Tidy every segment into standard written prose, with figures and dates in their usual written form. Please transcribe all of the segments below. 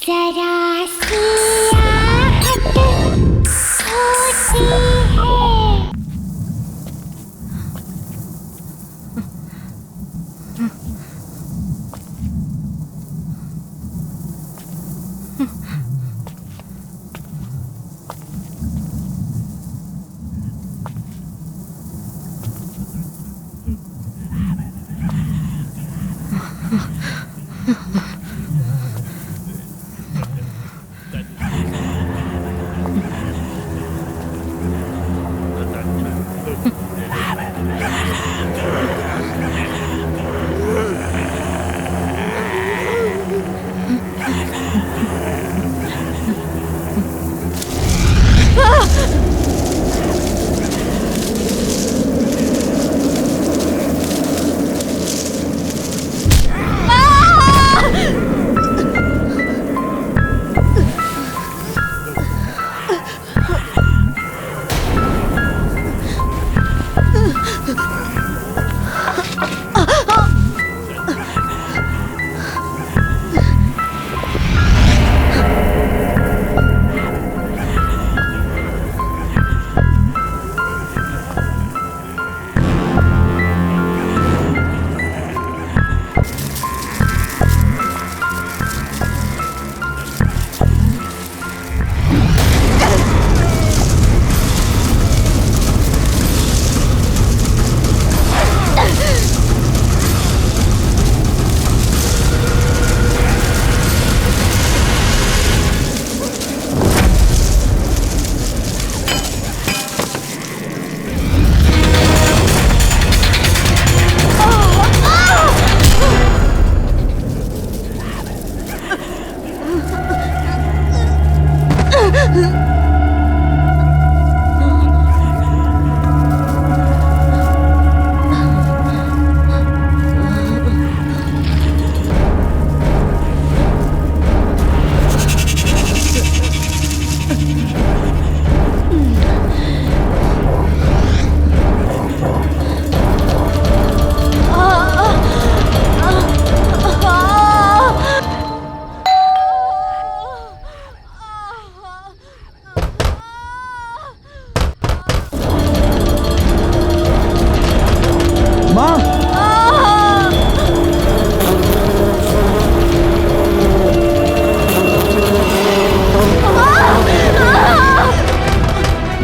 जरा सी आहट होती है।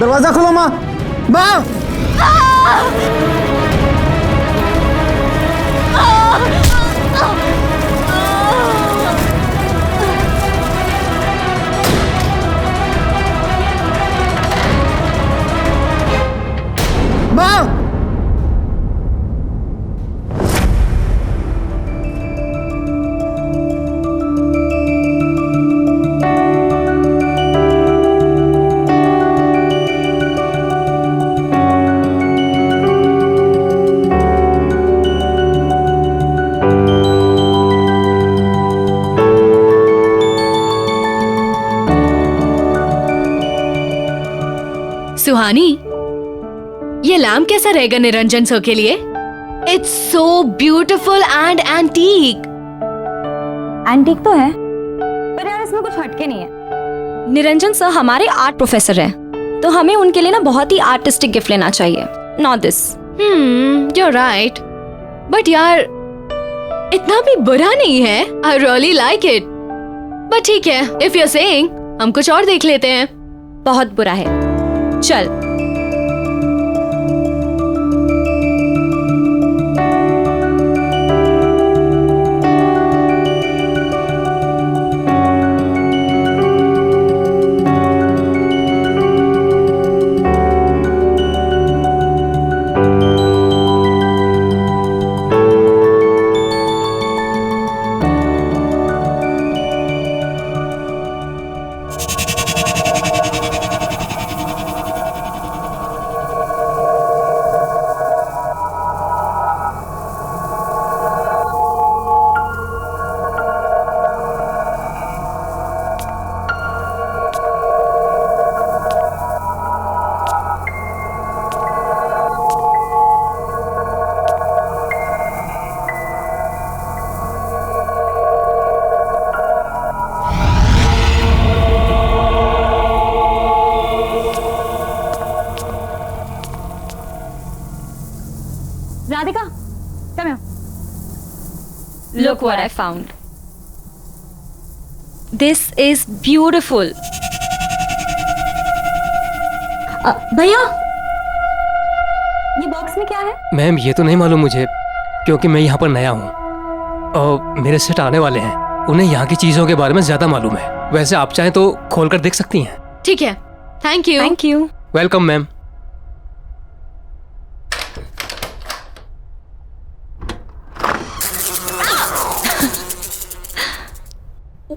दरवाजा खोलो माँ। माँ माँ सुहानी, ये लैम्प कैसा रहेगा निरंजन सर के लिए? It's so beautiful and antique. Antique तो है, पर यार इसमें कुछ हटके नहीं है। निरंजन सर हमारे आर्ट प्रोफेसर हैं, तो हमें उनके लिए ना बहुत ही आर्टिस्टिक गिफ्ट लेना चाहिए, not this. you're right. But यार इतना भी बुरा नहीं है। I really like it. But ठीक है, if you're saying, हम कुछ और देख लेते हैं। बहुत बुरा है, चल। Look what I found. This is beautiful. भैया, ये बॉक्स में क्या है? मैम ये तो नहीं मालूम मुझे, क्योंकि मैं यहाँ पर नया हूँ और मेरे सेट आने वाले हैं। उन्हें यहाँ की चीजों के बारे में ज्यादा मालूम है। वैसे आप चाहें तो खोल कर देख सकती हैं। ठीक है, thank you. Thank you. Welcome ma'am.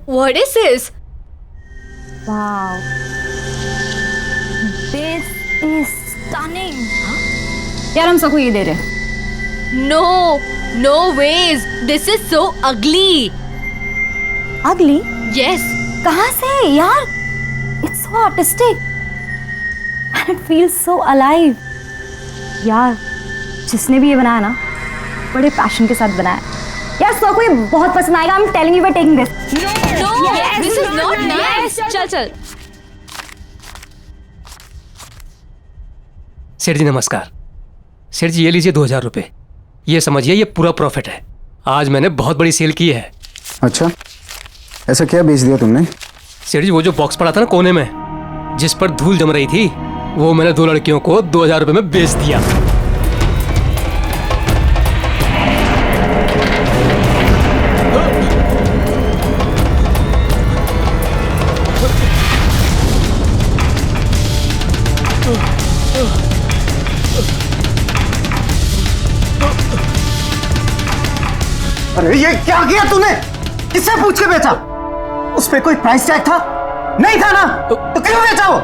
What is this? Wow. This is stunning. यार हम सबको ये दे रहे हैं। No, no ways. This is so ugly. Ugly? Yes. कहाँ से यार? It's so artistic. And it feels so alive. यार, जिसने भी ये बनाया ना, बड़े पैशन के साथ बनाया। यार सबको ये बहुत पसंद आएगा। I'm telling you we're taking this. No, this is not nice. चल चल। सेठ जी नमस्कार। सेठ जी ये लीजिए 2000 रुपये। ये समझिए ये पूरा प्रॉफिट है। आज मैंने बहुत बड़ी सेल की है। अच्छा, ऐसा क्या बेच दिया तुमने? सेठ जी वो जो बॉक्स पड़ा था ना कोने में, जिस पर धूल जम रही थी, वो मैंने 2 लड़कियों को 2000 रुपये में बेच दिया। अरे ये क्या किया तूने? किससे पूछ के बेचा? उस पे कोई प्राइस टैग था? नहीं था ना? तो क्यों बेचा वो?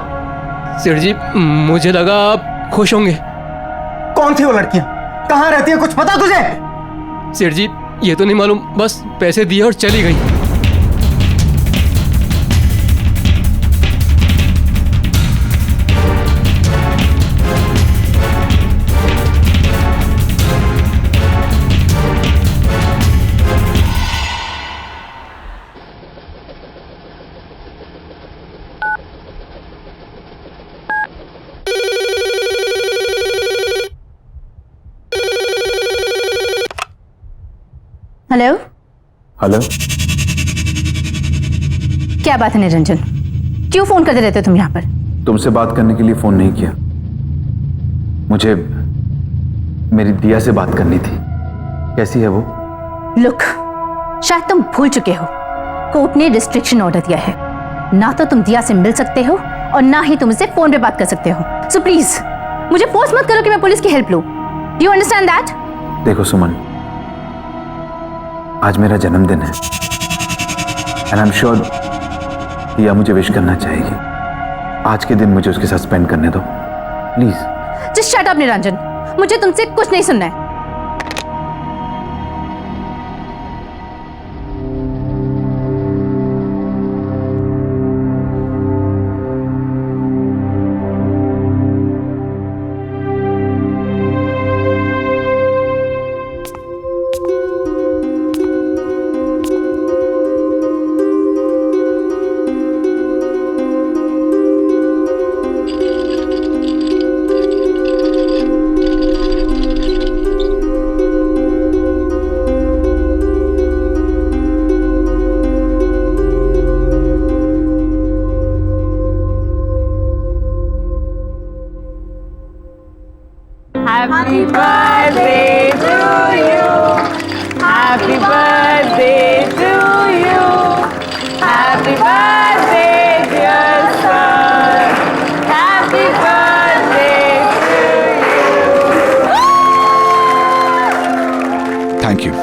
सेठ जी मुझे लगा आप खुश होंगे। कौन थी वो लड़कियां? कहाँ रहती है, कुछ पता तुझे? सेठ जी ये तो नहीं मालूम, बस पैसे दिए और चली गई। हेलो। हेलो, क्या बात है निरंजन? क्यों फोन करते रहते हो तुम यहाँ पर? तुमसे बात करने के लिए फोन नहीं किया। मुझे मेरी दिया से बात करनी थी। कैसी है वो? लुक, शायद तुम भूल चुके हो, कोर्ट ने रिस्ट्रिक्शन ऑर्डर दिया है। ना तो तुम दिया से मिल सकते हो और ना ही तुम उससे फोन पे बात कर सकते हो। सो प्लीज मुझे फोर्स मत करो कि मैं पुलिस की हेल्प लूं। Do you understand that? देखो सुमन, आज मेरा जन्मदिन है एंड आई एम श्योर दिया मुझे विश करना चाहेगी। आज के दिन मुझे उसके साथ स्पेंड करने दो please. Just shut up Niranjan, मुझे तुमसे कुछ नहीं सुनना है। Happy birthday to you. Happy birthday to you. Happy birthday, dear son. Happy birthday to you. Thank you.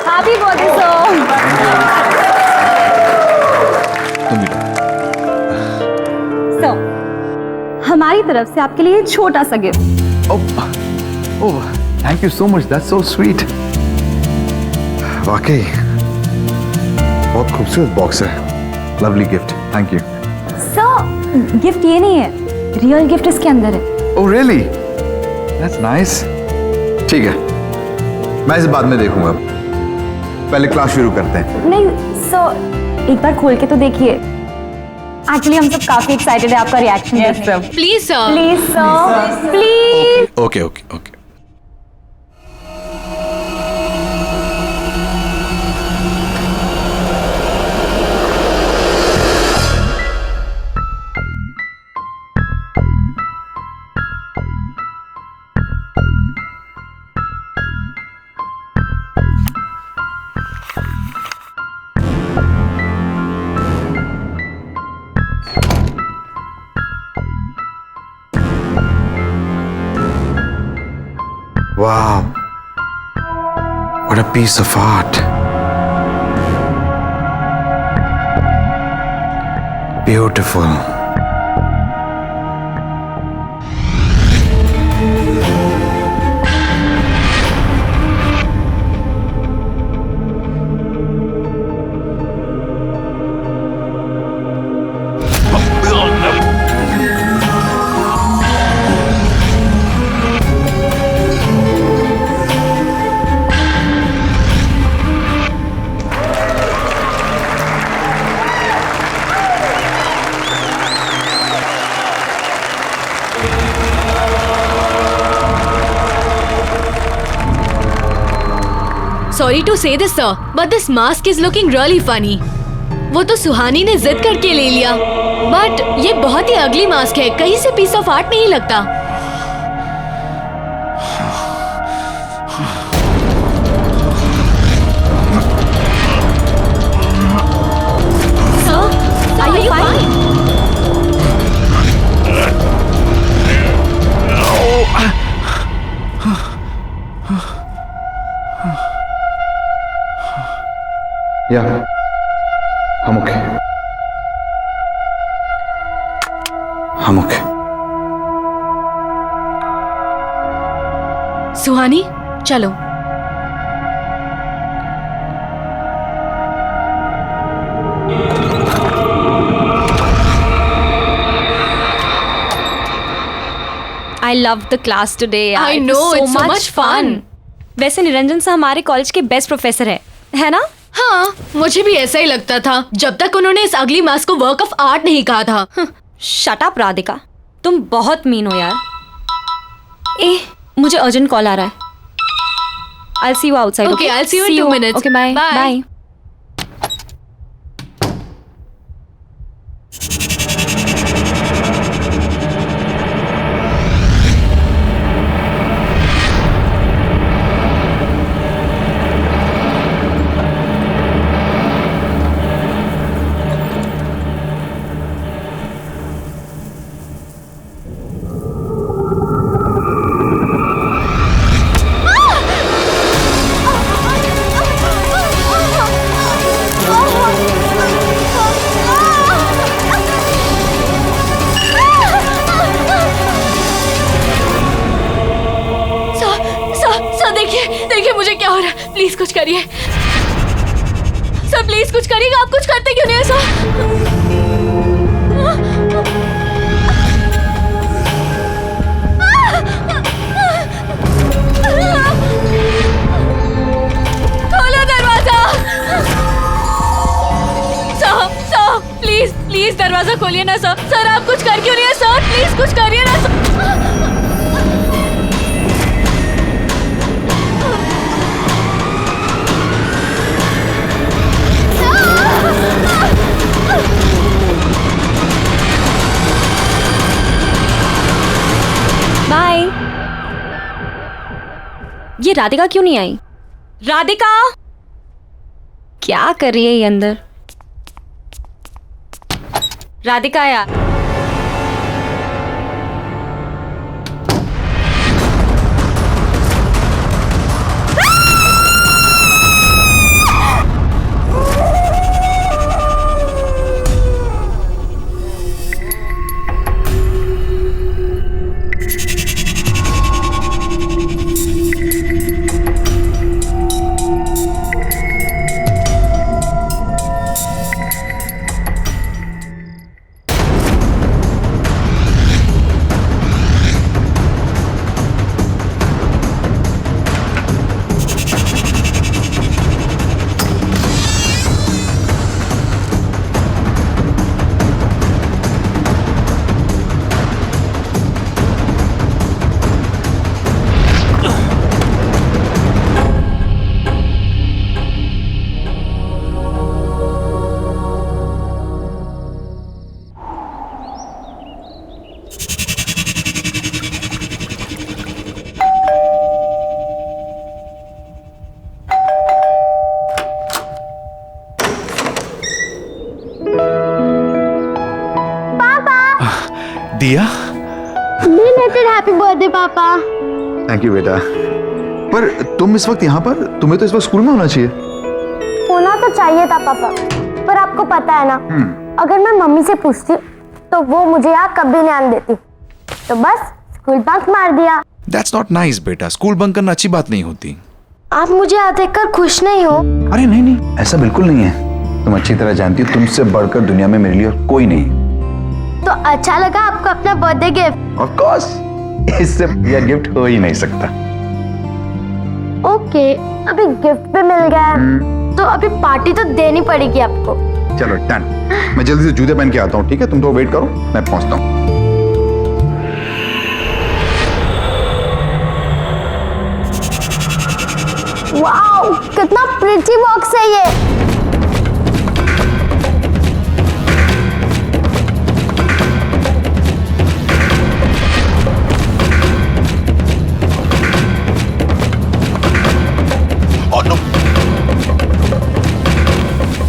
Happy birthday sir. तुम भी लो। सो हमारी तरफ से आपके लिए छोटा सा gift. Oh thank you so much, that's so sweet. वाकई बहुत खूबसूरत बॉक्स है। Lovely gift, thank you. Sir gift ये नहीं है, रियल गिफ्ट इसके अंदर है। Oh really, that's nice. ठीक है, मैं इसे बाद में देखूंगा, पहले क्लास शुरू करते हैं। नहीं सर, एक बार खोल के तो देखिए। एक्चुअली हम सब काफी एक्साइटेड है आपका reaction yes sir. Please sir. Please sir, please. Okay okay okay. Wow, what a piece of art. Beautiful. Sorry to say this sir, but this mask is looking really funny. वो तो सुहानी ने जिद करके ले लिया, but ये बहुत ही अगली मास्क है, कहीं से पीस ऑफ आर्ट नहीं लगता। Sir, are you fine? Yeah, I'm okay. I'm okay. Suhani, चलो। I love the class today. I know, it's so much fun. वैसे निरंजन सर हमारे कॉलेज के बेस्ट प्रोफेसर है ना? हाँ, मुझे भी ऐसा ही लगता था जब तक उन्होंने इस अगली मास्क को वर्क ऑफ आर्ट नहीं कहा था। शट अप राधिका, तुम बहुत मीन हो यार। मुझे अर्जेंट कॉल आ रहा है। I'll see you outside. Okay, I'll see you in 2 minutes. Okay, bye. Bye. Bye. देखिए मुझे क्या हो रहा है, प्लीज कुछ करिए सर, प्लीज कुछ करिएगा। आप कुछ करते क्यों नहीं है सर? खोलो दरवाजा सर, प्लीज प्लीज दरवाजा खोलिए ना सर। सर आप कुछ कर क्यों नहीं है सर? प्लीज कुछ करिए ना सर। बाय। ये राधिका क्यों नहीं आई? राधिका क्या कर रही है ये अंदर? राधिका यार, दिया। बिलेटेड हैप्पी बर्थडे पापा। थैंक यू बेटा। पर तुम इस वक्त यहाँ पर, तुम्हें तो इस वक्त स्कूल में होना चाहिए। होना तो चाहिए था पापा, पर आपको पता है ना, अगर मैं मम्मी से पूछती तो वो मुझे यहाँ कभी नहीं आने देती, तो बस स्कूल बंक मार दिया। That's not nice बेटा, स्कूल बंक करना अच्छी बात नहीं होती। आप मुझे यहाँ देखकर खुश नहीं हो? अरे नहीं नहीं, ऐसा बिल्कुल नहीं है। तुम अच्छी तरह जानती हो तुमसे बढ़कर दुनिया में मेरे लिए और कोई नहीं। तो अच्छा लगा आपको अपना बर्थडे गिफ्ट? ऑफ कोर्स, इससे बढ़िया गिफ्ट हो ही नहीं सकता। ओके, अभी गिफ्ट भी मिल गया है, तो अभी पार्टी तो देनी पड़ेगी आपको। चलो डन, मैं जल्दी से जूते पहन के आता हूँ, ठीक है? तुम तो वेट करो, मैं पहुंचता हूँ। वाओ, कितना प्रिटी बॉक्स है ये।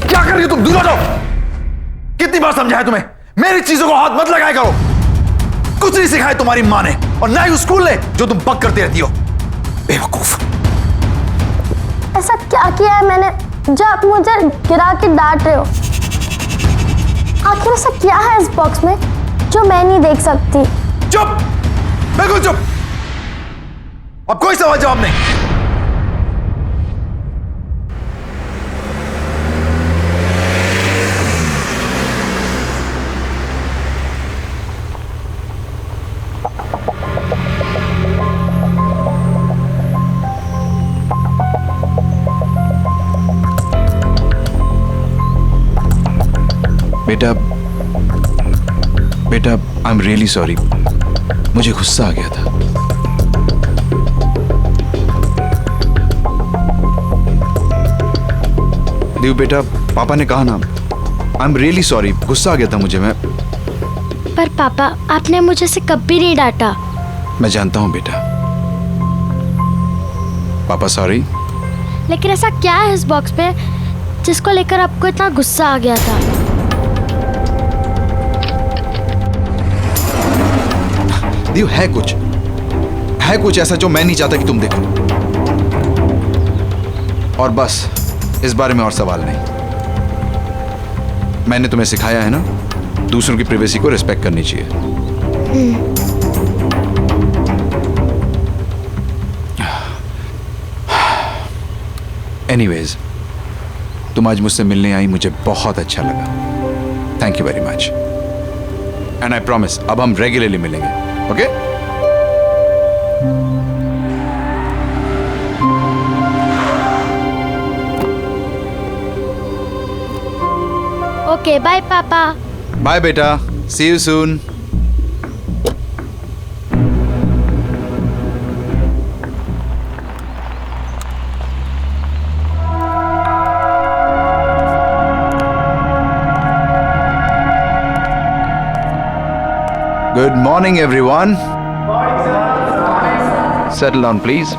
क्या कर रही हो तुम? दूर हटो। कितनी बार समझाया तुम्हें, मेरी चीजों को हाथ मत लगाया करो। कुछ नहीं सिखाया तुम्हारी माँ ने, और ना ही उस स्कूल ने जो तुम बक करती रहती हो। बेवकूफ। ऐसा क्या किया है मैंने जो आप मुझे गिरा के डांट रहे हो? आखिर ऐसा क्या है इस बॉक्स में जो मैं नहीं देख सकती? चुप, बिल्कुल चुप। अब कोई सवाल जवाब नहीं। बेटा आई एम रियली सॉरी, मुझे गुस्सा आ गया था। देव बेटा, पापा ने कहा ना, आई एम रियली सॉरी, गुस्सा आ गया था मुझे। मैं पर पापा, आपने मुझे से कभी नहीं डांटा। मैं जानता हूं बेटा। पापा सॉरी। लेकिन ऐसा क्या है इस बॉक्स पे जिसको लेकर आपको इतना गुस्सा आ गया था? देव, है कुछ ऐसा जो मैं नहीं चाहता कि तुम देखो। और बस इस बारे में और सवाल नहीं। मैंने तुम्हें सिखाया है ना, दूसरों की प्राइवेसी को रिस्पेक्ट करनी चाहिए। एनीवेज, तुम आज मुझसे मिलने आई, मुझे बहुत अच्छा लगा। Thank you very much. And I promise, अब हम रेगुलरली मिलेंगे। ओके? ओके, बाय पापा। बाय बेटा, see you soon. Good morning, everyone. Settle down, please.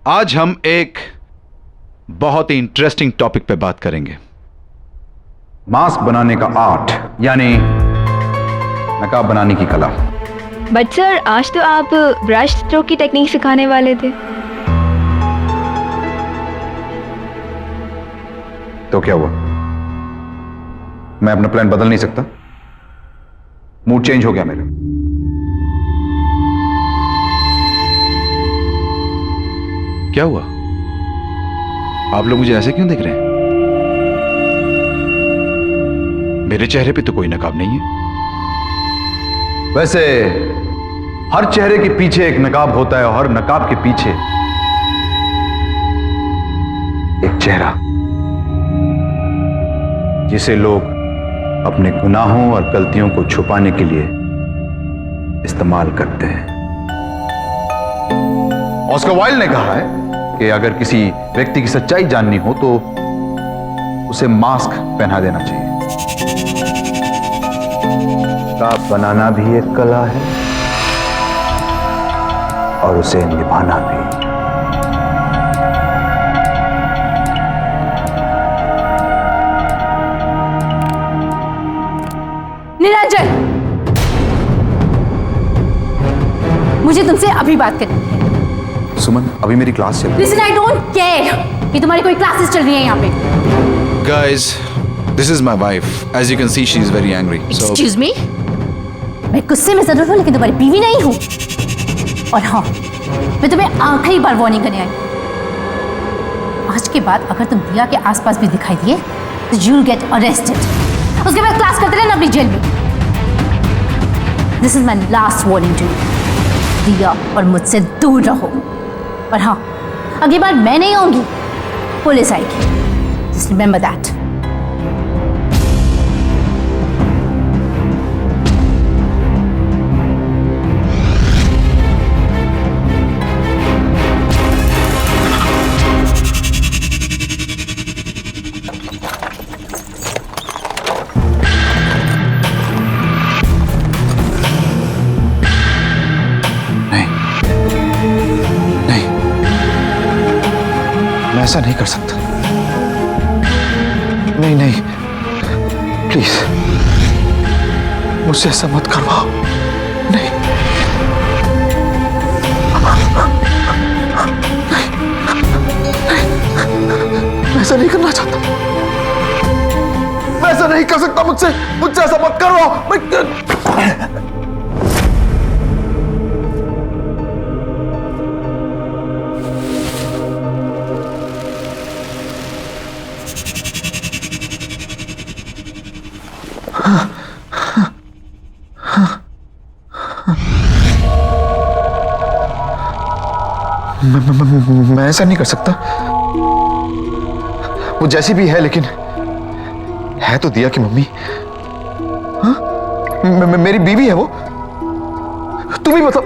आज हम एक बहुत ही इंटरेस्टिंग टॉपिक पे बात करेंगे। मास्क बनाने का आर्ट, यानी नकाब बनाने की कला। बट सर, आज तो आप ब्रश स्ट्रोक की टेक्निक सिखाने वाले थे। तो क्या हुआ? मैं अपना प्लान बदल नहीं सकता? मूड चेंज हो गया मेरा। क्या हुआ? आप लोग मुझे ऐसे क्यों देख रहे हैं? मेरे चेहरे पे तो कोई नकाब नहीं है। वैसे हर चेहरे के पीछे एक नकाब होता है, और हर नकाब के पीछे एक चेहरा, जिसे लोग अपने गुनाहों और गलतियों को छुपाने के लिए इस्तेमाल करते हैं। ऑस्कर वाइल्ड ने कहा है कि अगर किसी व्यक्ति की सच्चाई जाननी हो तो उसे मास्क पहना देना चाहिए। नकाब बनाना भी एक कला है और उसे निभाना भी। निरंजन, मुझे तुमसे अभी बात करनी है। सुमन, अभी मेरी क्लास चल रही है। लिसन, आई डोंट केयर कि तुम्हारी कोई क्लासेस चल रही है यहाँ पे। Guys, this is my wife. As you can see, she is very angry. So excuse me, मैं गुस्से में जरूर हूँ लेकिन तुम्हारी बीवी नहीं हूँ। और हाँ, मैं तुम्हें आखिरी बार वार्निंग करने आई। आज के बाद अगर तुम दिया के आसपास भी दिखाई दिए तो यू विल गेट अरेस्टेड। उसके बाद क्लास करते रहना अपनी जेल में। This is my last warning to you. दिया और मुझसे दूर रहो। और हाँ, अगली बार मैं नहीं आऊंगी, पुलिस आएगी। Just remember that. ऐसा नहीं कर सकता। नहीं नहीं, प्लीज मुझसे ऐसा मत करवाओ। नहीं मैं ऐसा नहीं करना चाहता। मैं ऐसा नहीं कर सकता। मुझसे ऐसा मत करवाओ। मैं ऐसा नहीं कर सकता। वो जैसी भी है लेकिन है तो दिया की मम्मी। हाँ? मेरी बीवी है वो। तुम ही बताओ।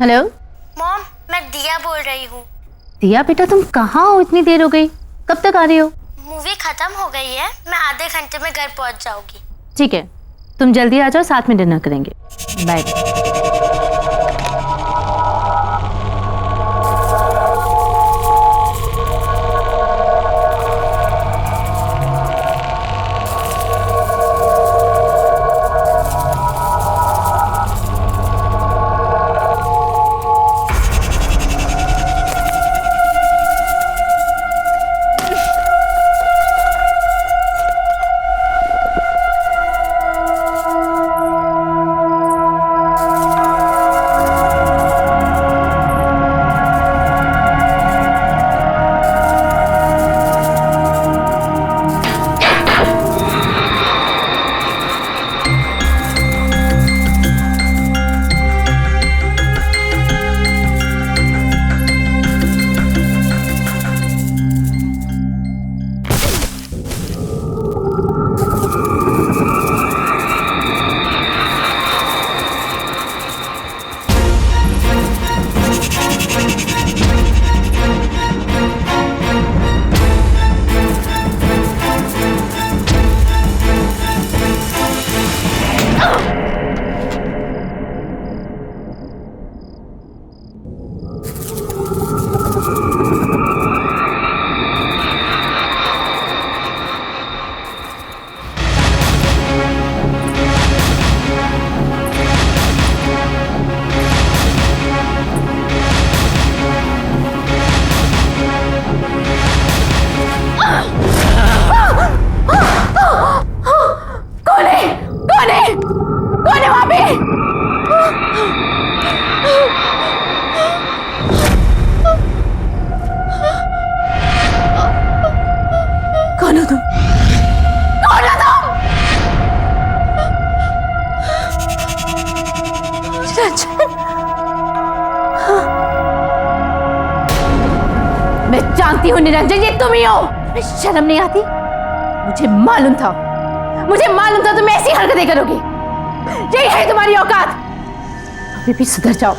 हेलो मॉम, मैं दिया बोल रही हूँ। दिया बेटा, तुम कहाँ हो? इतनी देर हो गई, कब तक आ रही हो? मूवी खत्म हो गई है, मैं आधे घंटे में घर पहुँच जाऊंगी। ठीक है, तुम जल्दी आ जाओ, साथ में डिनर करेंगे। बाय। कौन हो तुम? कौन हो तुम? मैं जानती हूँ निरंजन, ये तुम ही हो। शर्म नहीं आती? मुझे मालूम था तुम ऐसी हरकतें करोगी। यही है तुम्हारी औकात। अभी भी सुधर जाओ,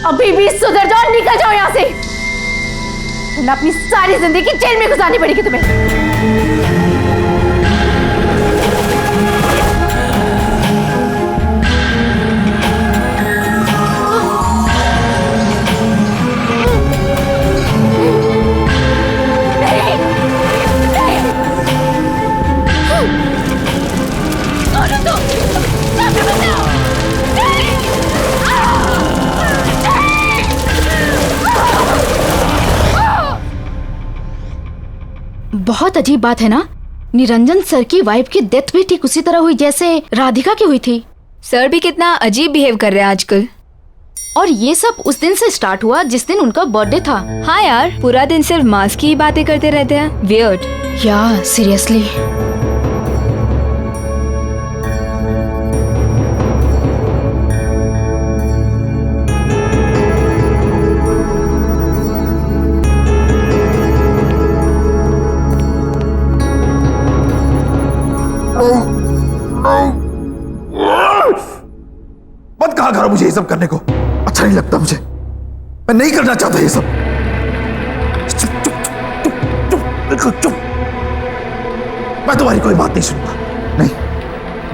अभी भी सुधर जाओ, निकल जाओ यहाँ से, वरना अपनी सारी जिंदगी जेल में गुजारनी पड़ेगी तुम्हें। बहुत अजीब बात है ना, निरंजन सर की वाइफ की डेथ भी ठीक उसी तरह हुई जैसे राधिका की हुई थी। सर भी कितना अजीब बिहेव कर रहे हैं आजकल। और ये सब उस दिन से स्टार्ट हुआ जिस दिन उनका बर्थडे था। हाँ यार, पूरा दिन सिर्फ मास्क की ही बातें करते रहते हैं। वियर्ड। या सीरियसली। मत कहा करो मुझे ये सब करने को, अच्छा नहीं लगता मुझे, मैं नहीं करना चाहता ये सब। चुप चुप चुप चुप बिल्कुल चुप। मैं तुम्हारी कोई बात नहीं सुनूंगा, नहीं,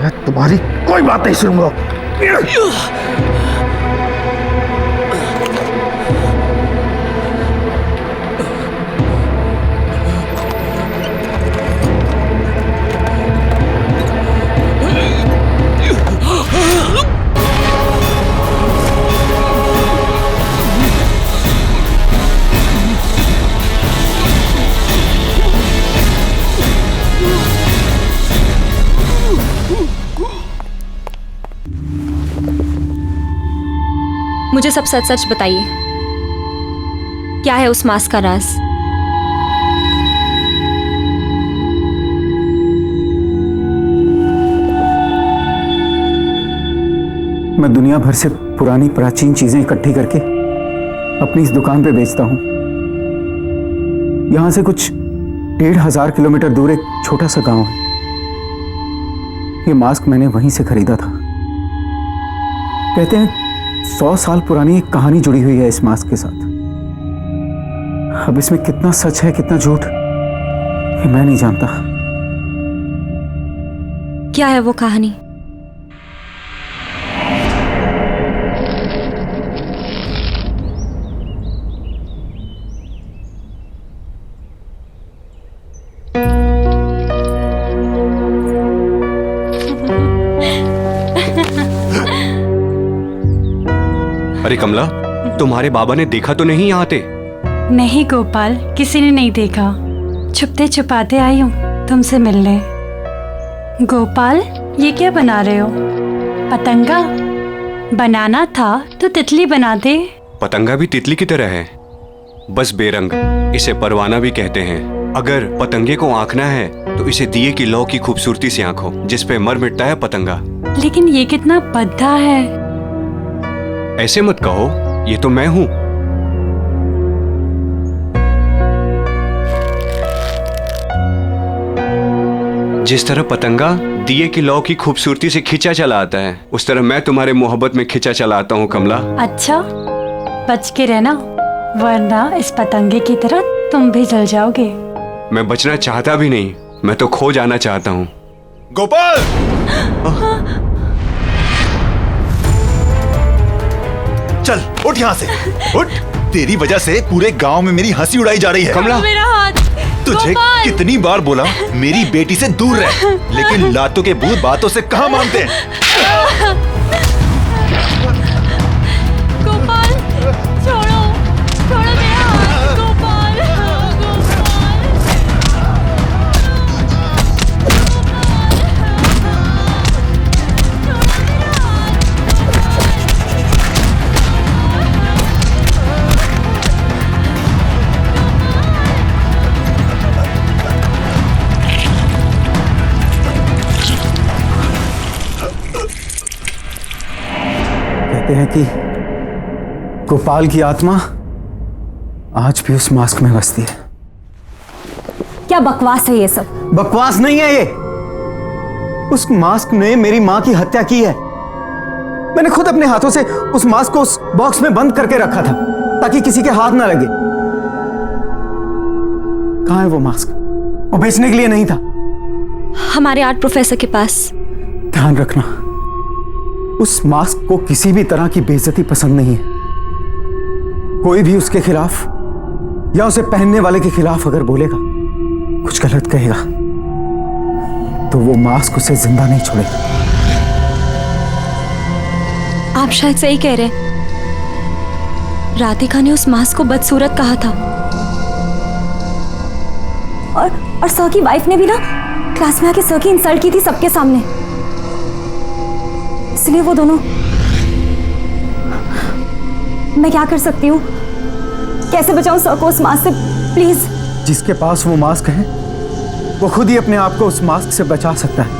मैं तुम्हारी कोई बात नहीं सुनूंगा। मुझे सब सच सच बताइए, क्या है उस मास्क का राज? मैं दुनिया भर से पुरानी प्राचीन चीजें इकट्ठी करके अपनी इस दुकान पे बेचता हूं। यहां से कुछ 1500 किलोमीटर दूर एक छोटा सा गांव है। ये मास्क मैंने वहीं से खरीदा था। कहते हैं 100 साल पुरानी एक कहानी जुड़ी हुई है इस मास्क के साथ। अब इसमें कितना सच है कितना झूठ ये मैं नहीं जानता। क्या है वो कहानी? अरे कमला, तुम्हारे बाबा ने देखा तो नहीं यहाँ आते? नहीं गोपाल, किसी ने नहीं देखा। छुपते छुपाते आई हूँ तुमसे मिलने। गोपाल, ये क्या बना रहे हो? पतंगा? बनाना था तो तितली बना दे। पतंगा भी तितली की तरह है, बस बेरंग। इसे परवाना भी कहते हैं। अगर पतंगे को आंकना है तो इसे दिए की लौ की खूबसूरती से आंखो, जिस पे मर मिटता है पतंगा। लेकिन ये कितना भद्दा है। ऐसे मत कहो, ये तो मैं हूं। जिस तरह पतंगा दिए की लौ की खूबसूरती से खिंचा चला आता है, उस तरह मैं तुम्हारे मोहब्बत में खिंचा चला आता हूं कमला। अच्छा, बच के रहना, वरना इस पतंगे की तरह तुम भी जल जाओगे। मैं बचना चाहता भी नहीं, मैं तो खो जाना चाहता हूं। गोपाल! चल उठ यहाँ से, उठ। तेरी वजह से पूरे गांव में मेरी हंसी उड़ाई जा रही है। कमला, मेरा हाथ। तुझे कितनी बार बोला मेरी बेटी से दूर रह, लेकिन लातों के भूत बातों से कहाँ मानते हैं। गोपाल, छोड़ो, छोड़ो मेरा हाथ। गोपाल, कहते हैं कि गोपाल की आत्मा आज भी उस मास्क में बसती है। क्या बकवास है ये सब? बकवास नहीं है ये, उस मास्क ने मेरी मां की हत्या की है। मैंने खुद अपने हाथों से उस मास्क को उस बॉक्स में बंद करके रखा था ताकि किसी के हाथ ना लगे। कहां है वो मास्क? वो बेचने के लिए नहीं था। हमारे आर्ट प्रोफेसर के पास। ध्यान रखना, उस मास्क को किसी भी तरह की बेइज्जती पसंद नहीं है। कोई भी उसके खिलाफ या उसे पहनने वाले के खिलाफ अगर बोलेगा, कुछ गलत कहेगा, तो वो मास्क उसे जिंदा नहीं छोड़ेगा। आप शायद सही कह रहे। राधिका ने उस मास्क को बदसूरत कहा था। और सर की वाइफ ने भी ना क्लास में आके सर की इंसल्ट की थी सबके सामने। इसलिए वो दोनों। मैं क्या कर सकती हूँ? कैसे बचाऊं सर को उस मास्क से? प्लीज। जिसके पास वो मास्क है वो खुद ही अपने आप को उस मास्क से बचा सकता है।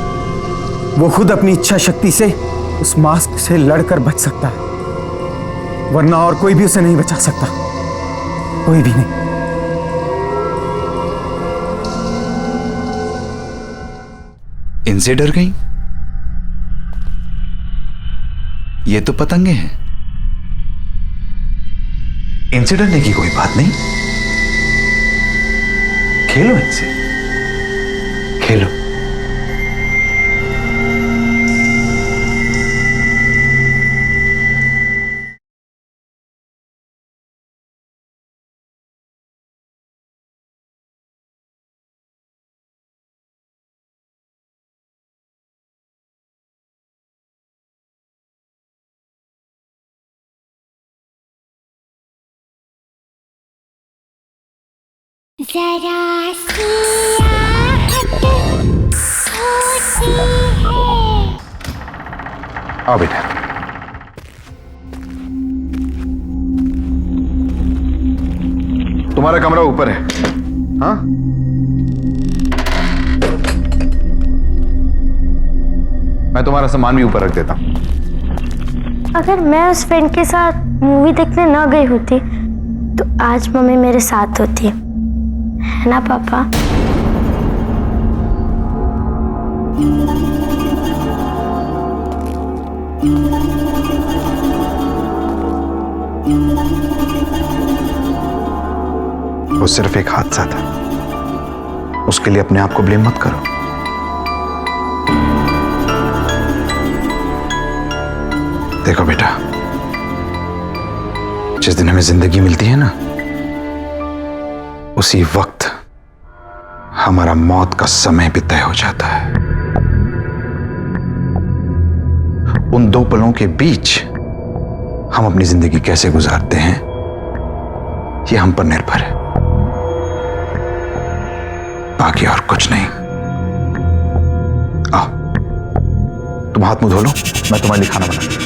वो खुद अपनी इच्छा शक्ति से उस मास्क से लड़कर बच सकता है, वरना और कोई भी उसे नहीं बचा सकता। कोई भी नहीं। इनसे डर गई? ये तो पतंगे हैं। इनसे डरने की कोई बात नहीं। खेलो इनसे, खेलो। जरा सी आहट होती है। आओ बेटा। तुम्हारा कमरा ऊपर है। हाँ, मैं तुम्हारा सामान भी ऊपर रख देता हूं। अगर मैं उस फ्रेंड के साथ मूवी देखने न गई होती तो आज मम्मी मेरे साथ होती, है ना पापा? वो सिर्फ एक हादसा था, उसके लिए अपने आप को ब्लेम मत करो। देखो बेटा, जिस दिन हमें जिंदगी मिलती है ना, उसी वक्त हमारा मौत का समय भी तय हो जाता है। उन दो पलों के बीच हम अपनी जिंदगी कैसे गुजारते हैं, ये हम पर निर्भर है, बाकी और कुछ नहीं। आओ, तुम हाथ मुंह धो लो, मैं तुम्हारे लिए खाना बनाऊं।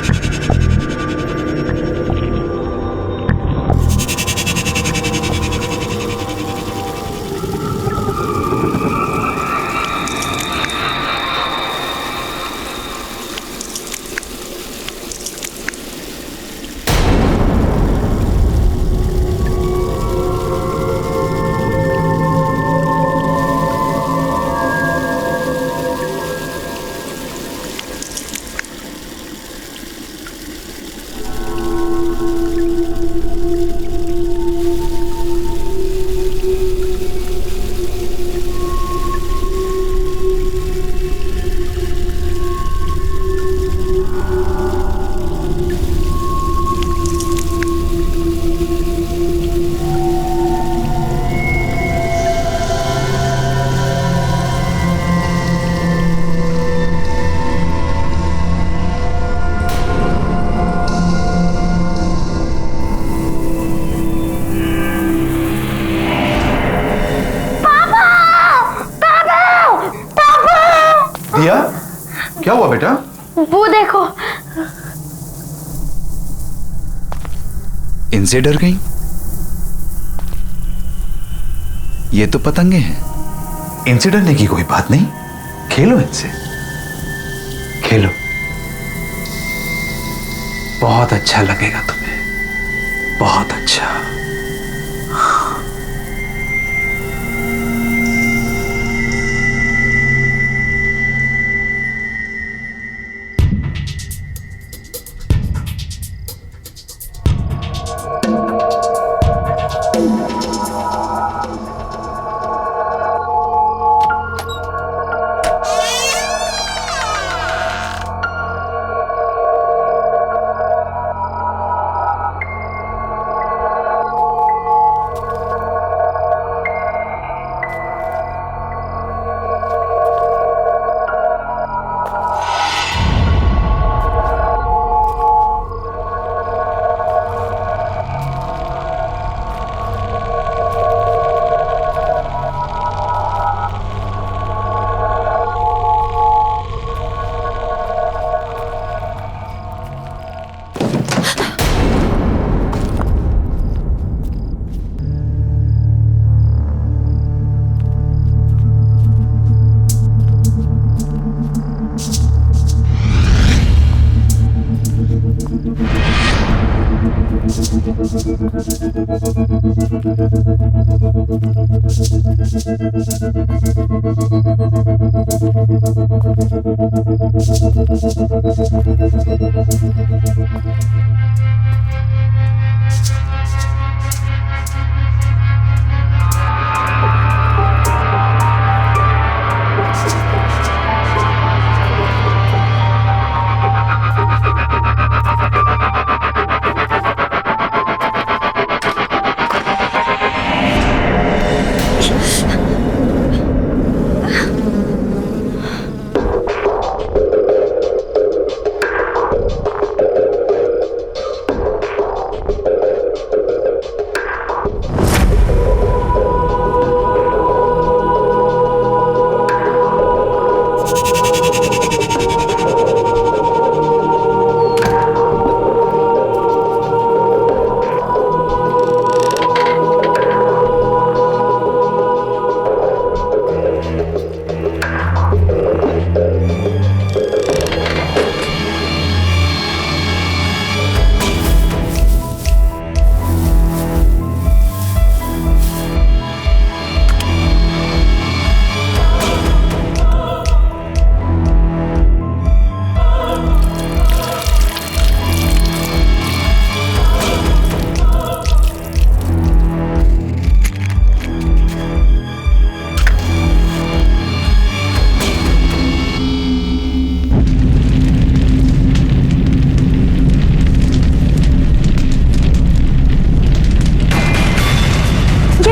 दिया, क्या हुआ बेटा? वो देखो। इनसे डर गई? ये तो पतंगे हैं। इनसे डरने की कोई बात नहीं। खेलो इनसे, खेलो। बहुत अच्छा लगेगा तुम्हें, बहुत अच्छा।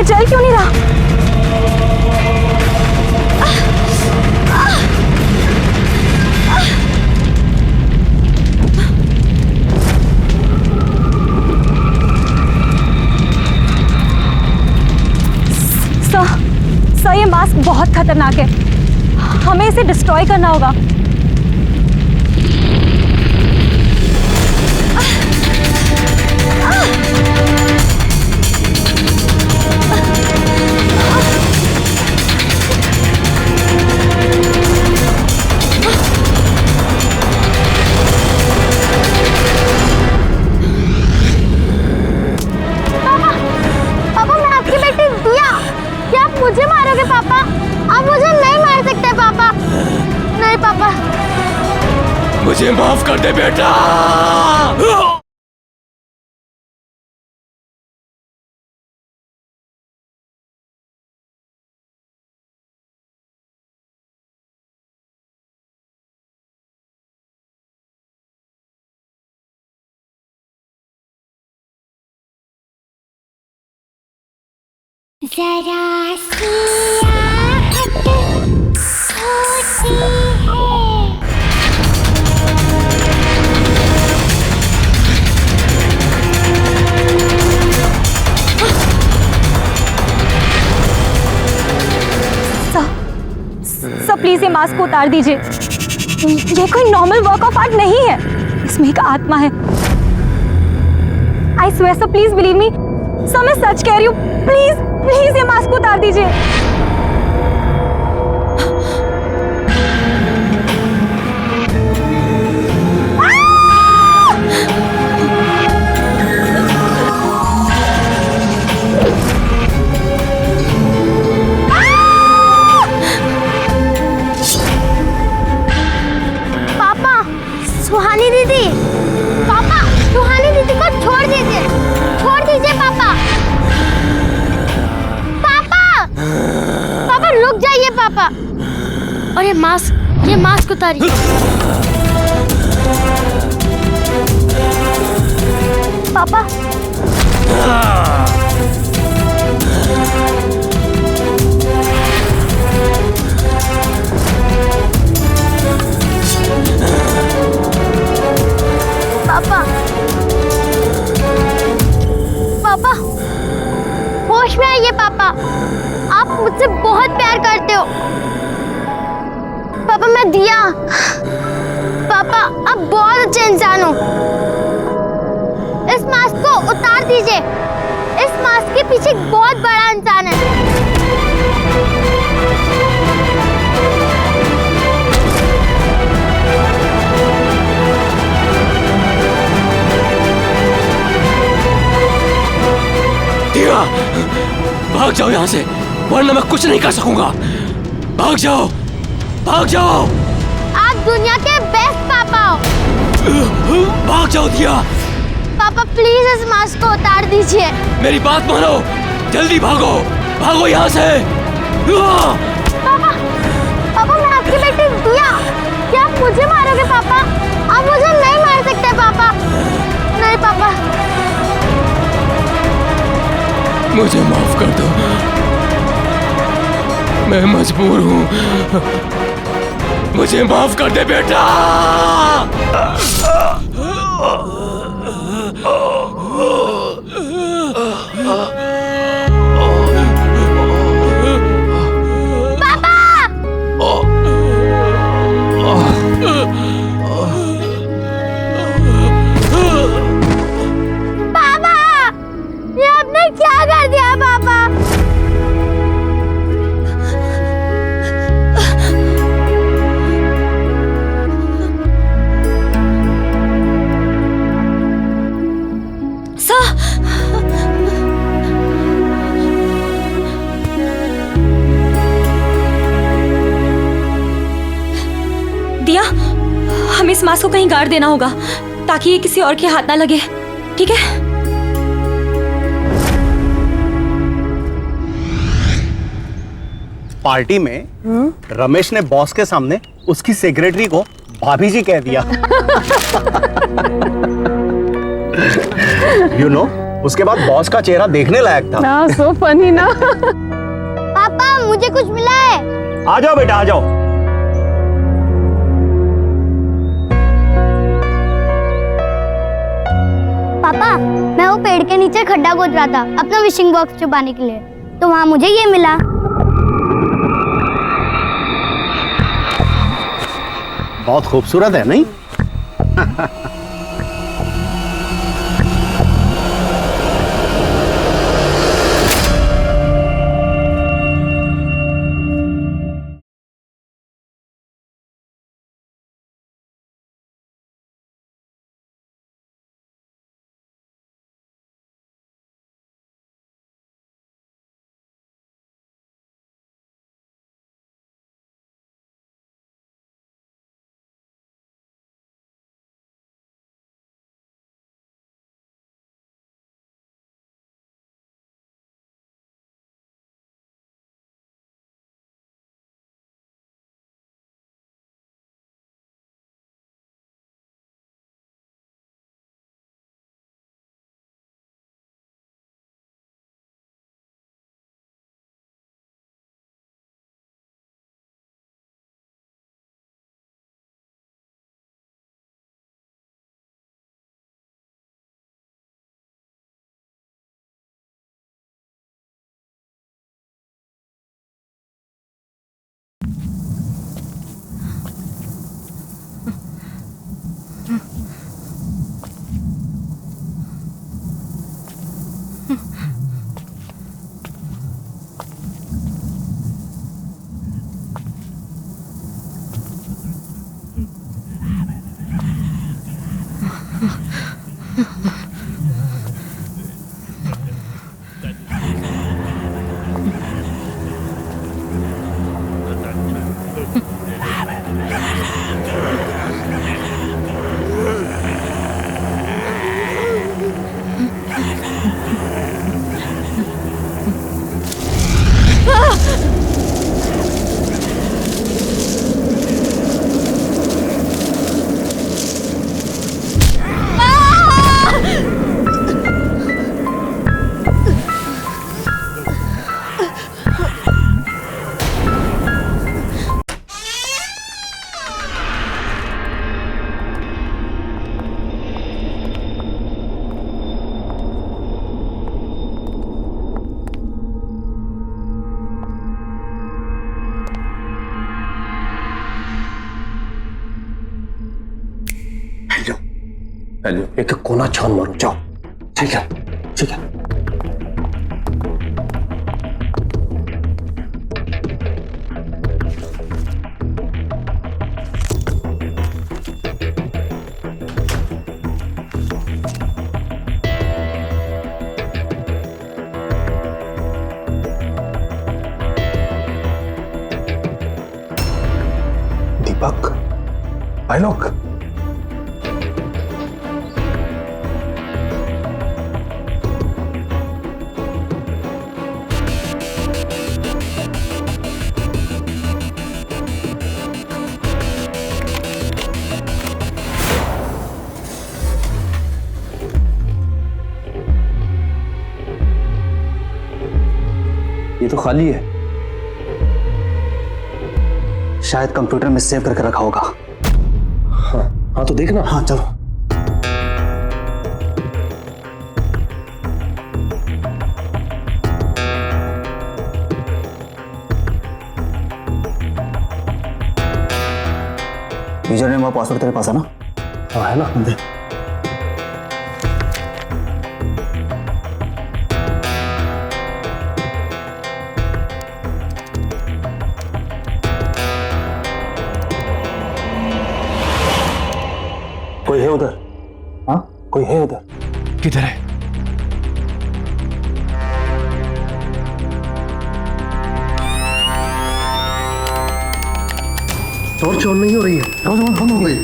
चल क्यों नहीं रहा? सर ये मास्क बहुत खतरनाक है, हमें इसे डिस्ट्रॉय करना होगा। मुझे मारोगे पापा? आप मुझे नहीं मार सकते पापा। नहीं पापा। मुझे माफ कर दे बेटा। जरा सी आहट होती है। सर प्लीज ये मास्क को उतार दीजिए। ये कोई नॉर्मल वर्क ऑफ आर्ट नहीं है, इसमें एक आत्मा है। I swear sir, please believe me sir, मैं सच कह रही हूँ। प्लीज प्लीज ये मास्क को उतार दीजिए। पापा, सुहानी दीदी, पापा सुहानी दीदी को छोड़ दीजिए, छोड़ दीजिए पापा। पापा रुक जाइए पापा। और ये मास्क उतारिए। पापा पापा पापा होश में आइए पापा, आप मुझसे बहुत प्यार करते हो। पापा मैं दिया, पापा आप बहुत अच्छे इंसान हो। इस मास्क को उतार दीजिए, इस मास्क के पीछे एक बहुत बड़ा इंसान है। भाग जाओ यहाँ से, वरना मैं कुछ नहीं कर सकूंगा। भाग जाओ, भाग जाओ। आप दुनिया के बेस्ट पापा हो। भाग जाओ दिया। पापा प्लीज इस मास्क को उतार दीजिए। मेरी बात मानो, जल्दी भागो, भागो यहाँ से। पापा, पापा मैं आपकी बेटी दिया। क्या आप मुझे मारोगे पापा? आप मुझे नहीं मार सकते पापा। नहीं पापा। मुझे माफ कर दो, मैं मजबूर हूँ। मुझे माफ कर दे बेटा। पापा, ये आपने क्या कर दिया पापा? दिया, हमें इस मास्क को कहीं गाड़ देना होगा ताकि ये किसी और के हाथ ना लगे, ठीक है? पार्टी में रमेश ने बॉस के सामने उसकी सेक्रेटरी को भाभी जी कह दिया। You know, उसके बाद बॉस का चेहरा देखने लायक था। ना सो फनी ना। पापा मुझे कुछ मिला है। आ जाओ बेटा, आ जाओ। पापा मैं वो पेड़ के नीचे खड्डा खोद रहा था अपना विशिंग बॉक्स छुपाने के लिए, तो वहाँ मुझे ये मिला। बहुत खूबसूरत है नहीं? हेलो, एक कोना छान मारो, जाओ। ठीक है, ठीक है। भाई लोग, ये तो खाली है, शायद कंप्यूटर में सेव करके रखा होगा। हाँ तो देखना। हाँ चलो। यूजर नेम और पासवर्ड तेरे पास है ना? हाँ है ना। दे। कोई है उधर? हाँ कोई है उधर? किधर है? टॉर्च ऑन नहीं हो रही है। टॉर्च ऑन हो गई।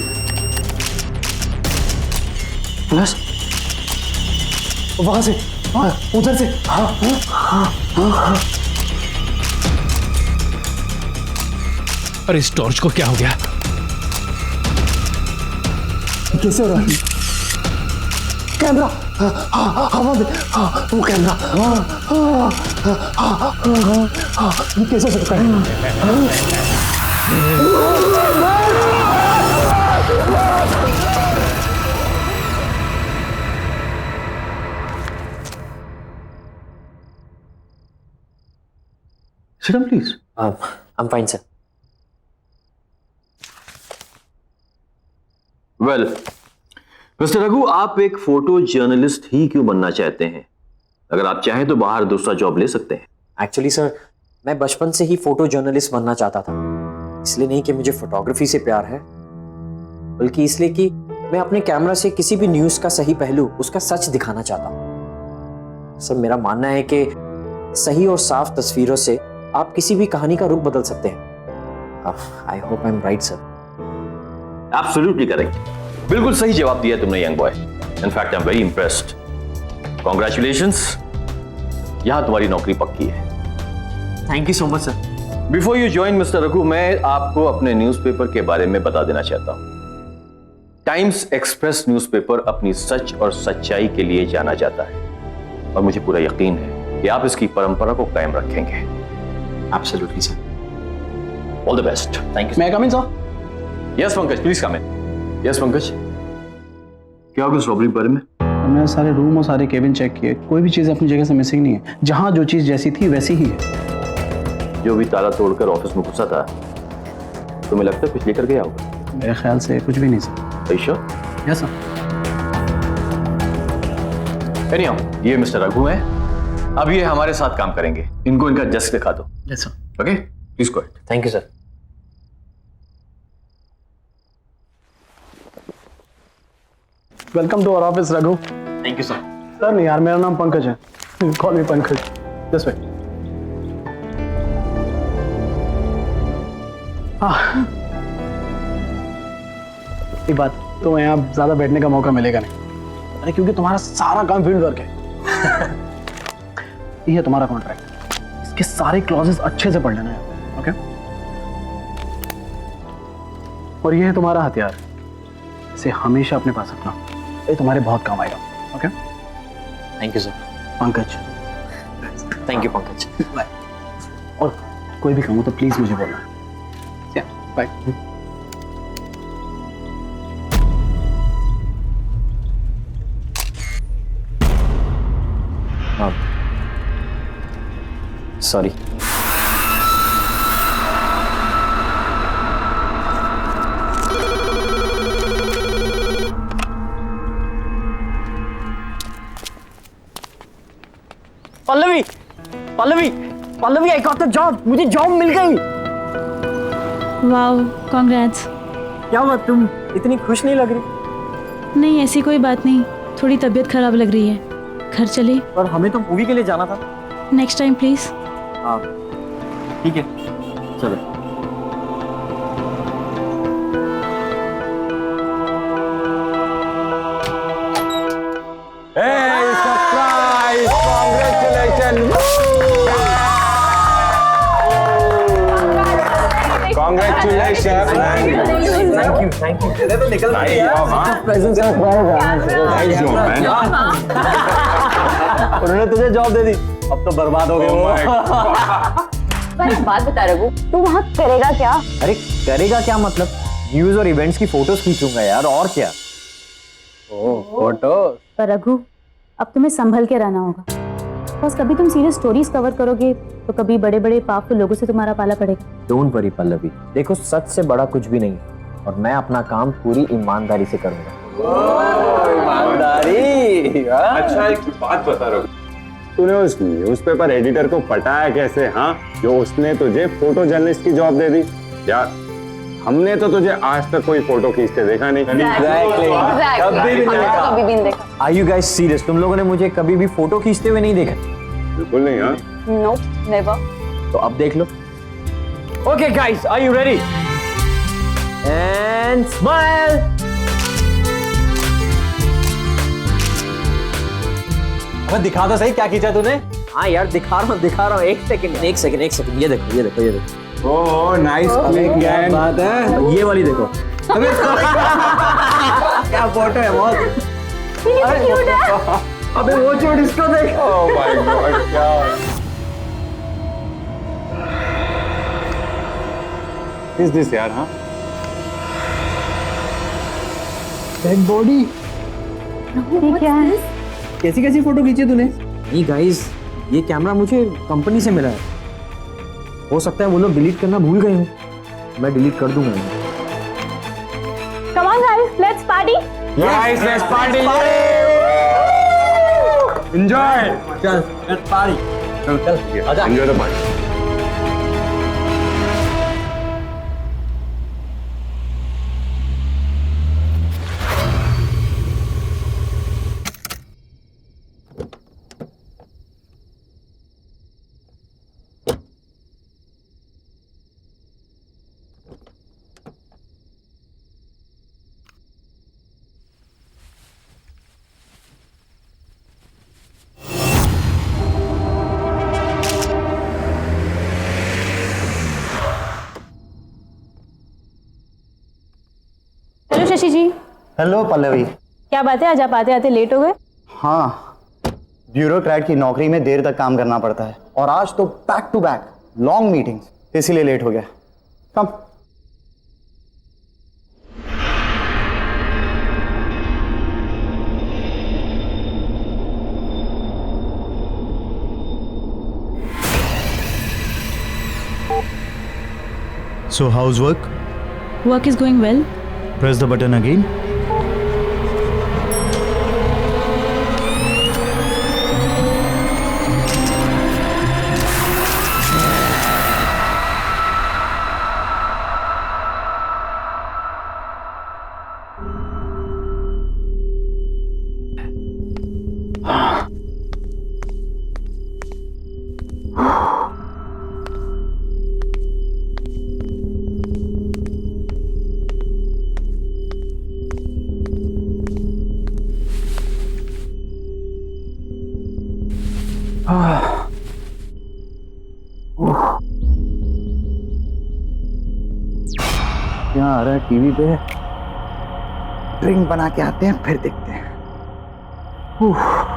प्लस वहां से, उधर से। हाँ हाँ हाँ हाँ। अरे इस टॉर्च को क्या हो गया? कैसे हो रहा है? कैमरा हवा में, वो कैमरा कैसे हो सकता है? Sit down, please. I'm fine, sir. Well mister Raghu, आप एक फोटो जर्नलिस्ट ही क्यों बनना चाहते हैं? अगर आप चाहें तो बाहर दूसरा जॉब ले सकते हैं। एक्चुअली सर, मैं बचपन से ही फोटो जर्नलिस्ट बनना चाहता था। इसलिए नहीं कि मुझे फोटोग्राफी से प्यार है, बल्कि इसलिए कि मैं अपने कैमरा से किसी भी न्यूज का सही पहलू, उसका सच दिखाना चाहता हूँ। सर, मेरा मानना है कि सही और साफ तस्वीरों से आप किसी भी कहानी का रुख बदल सकते हैं। I hope I am right sir. Absolutely correct, बिल्कुल सही जवाब दिया तुमने young boy. In fact I am very impressed. Congratulations, यहां तुम्हारी नौकरी पक्की है। Thank you so much sir. Before you join mister Raghu, मैं आपको अपने न्यूज़पेपर के बारे में बता देना चाहता हूं। टाइम्स एक्सप्रेस न्यूज़पेपर अपनी सच और सच्चाई के लिए जाना जाता है, और मुझे पूरा यकीन है कि आप इसकी परंपरा को कायम रखेंगे। Absolutely sir. All the best. Thank you. May I come in sir? Yes Pankaj, please come in. Yes Pankaj, क्या होगा इस रॉबरी के बारे में? हमने सारे रूम और सारे केबिन चेक किए, कोई भी चीज़ अपनी जगह से मिसिंग नहीं है। जहाँ जो चीज़ जैसी थी वैसी ही है। जो भी ताला तोड़कर ऑफिस में घुसा था, तुम्हें लगता है कुछ लेकर गया होगा? मेरे ख्याल से कुछ भी नहीं sir. Sure? Yes sir. Anyhow, ये मिस्टर रघु हैं। अब ये हमारे साथ काम करेंगे। इनको इनका डेस्क दिखा दो। Yes sir. Okay, please go ahead. Thank you sir. Welcome to our office Raghu. Thank you sir. Sir नहीं यार, मेरा नाम पंकज है। Call me Pankaj. This way. एक बात, तो यहाँ ज्यादा बैठने का मौका मिलेगा नहीं। अरे क्योंकि तुम्हारा सारा काम फील्ड वर्क है। ये है तुम्हारा कॉन्ट्रैक्ट, इसके सारे क्लॉजेस अच्छे से पढ़ लेना है। ओके? और ये है तुम्हारा हथियार, इसे हमेशा अपने पास रखना, ये तुम्हारे बहुत काम आएगा। Okay? Thank you sir. Pankaj. Thank you Pankaj. Bye. और कोई भी काम हो तो प्लीज मुझे बोलना। Bye. Sorry. Pallavi, Pallavi, Pallavi, I got the job. मुझे जॉब मिल गई। Wow, congrats. क्या हुआ, तुम इतनी खुश नहीं लग रही? नहीं, ऐसी कोई बात नहीं, थोड़ी तबीयत खराब लग रही है। घर चले? और हमें तो मूवी के लिए जाना था। Next time please. हाँ ठीक है, चलो। Congratulations. Thank you. तो निकल उन्होंने तुझे जॉब दे दी, अब तो बर्बाद हो गए वो। पर एक बात बता रघु, तू वहाँ करेगा क्या? अरे करेगा क्या मतलब, न्यूज और इवेंट्स की फोटोज खींचूंगा यार, और क्या। फोटो। पर रघु, अब तुम्हें संभल के रहना होगा, बस कभी तुम सीरियस स्टोरीज कवर करोगे तो कभी बड़े बड़े पावरफुल लोगों से तुम्हारा पाला पड़ेगा। डोंट वरी पल्लवी, देखो सच से बड़ा कुछ भी नहीं और मैं अपना काम पूरी ईमानदारी से करूंगा। ईमानदारी। अच्छा एक बात बता रहा हूँ, तूने उस न्यूज़पेपर एडिटर को पटाया कैसे? हाँ, जो उसने तुझे फोटो जर्नलिस्ट की जॉब दे दी यार। हमने तो तुझे आज तक कोई फोटो खींचते देखा नहीं। कभी भी नहीं देखा। Are you guys serious? तुम लोगों ने मुझे कभी भी फोटो खींचते हुए नहीं देखा? बिल्कुल नहीं। हाँ नो नेवर। तो अब देख लो। Okay guys, are you ready? And smile. अब दिखा दो सही क्या खींचा तूने। हाँ यार दिखा रहा हूँ। एक सेकंड, ये देखो। Oh nice click gang. बात है, ये वाली देखो। क्या फोटो है बहुत। अबे वो चोट इसको देख। ओह माय गॉड, क्या इज दिस यार? हाँ डेड बॉडी। क्या है? कैसी फोटो खींची तूने? नहीं गाइस, ये कैमरा मुझे कंपनी से मिला है, हो सकता है वो लोग डिलीट करना भूल गए हो, मैं डिलीट कर दूंगा। Come on guys, let's party. Guys, let's party. Enjoy. चल let's party. चल आजा। Enjoy the party. Hello Shashi ji. Hello Pallavi. क्या बात है, आज आप आते आते लेट हो गए? हाँ, ब्यूरोक्रेट की नौकरी में देर तक काम करना पड़ता है और आज तो back to back long meetings, इसीलिए लेट हो गया। कम। So how's work? Work is going well. Press the button again. क्या आ रहा है टीवी पे? ड्रिंक बना के आते हैं फिर देखते हैं। हाँ?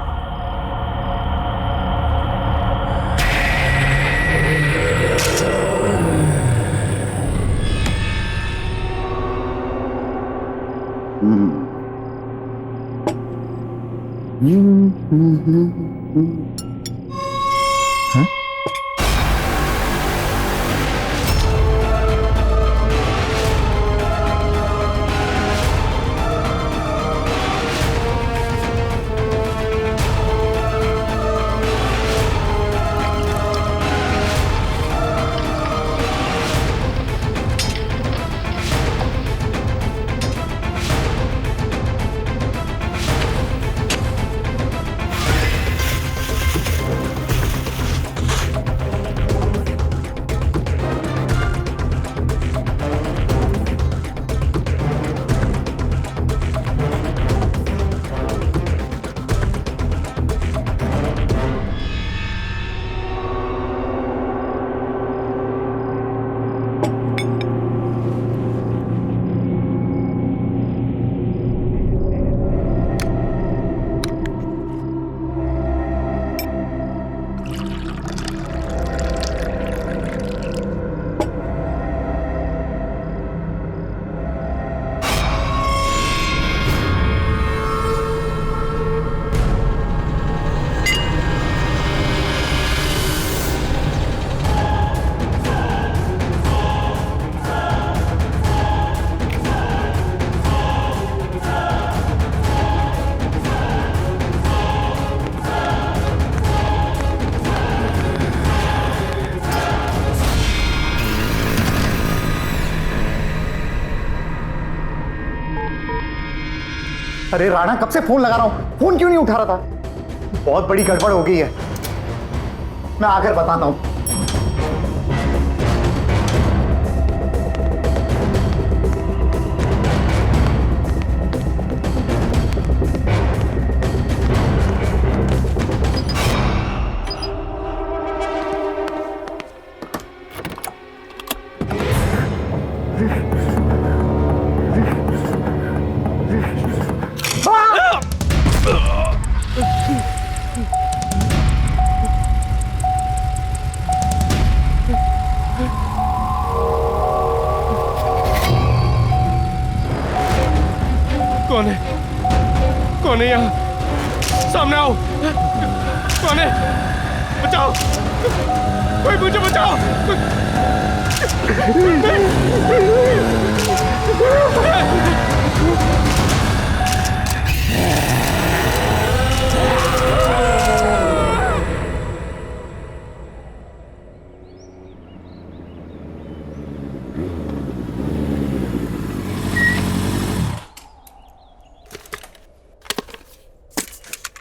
अरे राणा, कब से फोन लगा रहा हूं, फोन क्यों नहीं उठा रहा था? बहुत बड़ी गड़बड़ हो गई है, मैं आकर बताता हूं। कौन है? कौन है यहाँ? सामने आओ। कौन है? बचाओ, कोई मुझे बचाओ।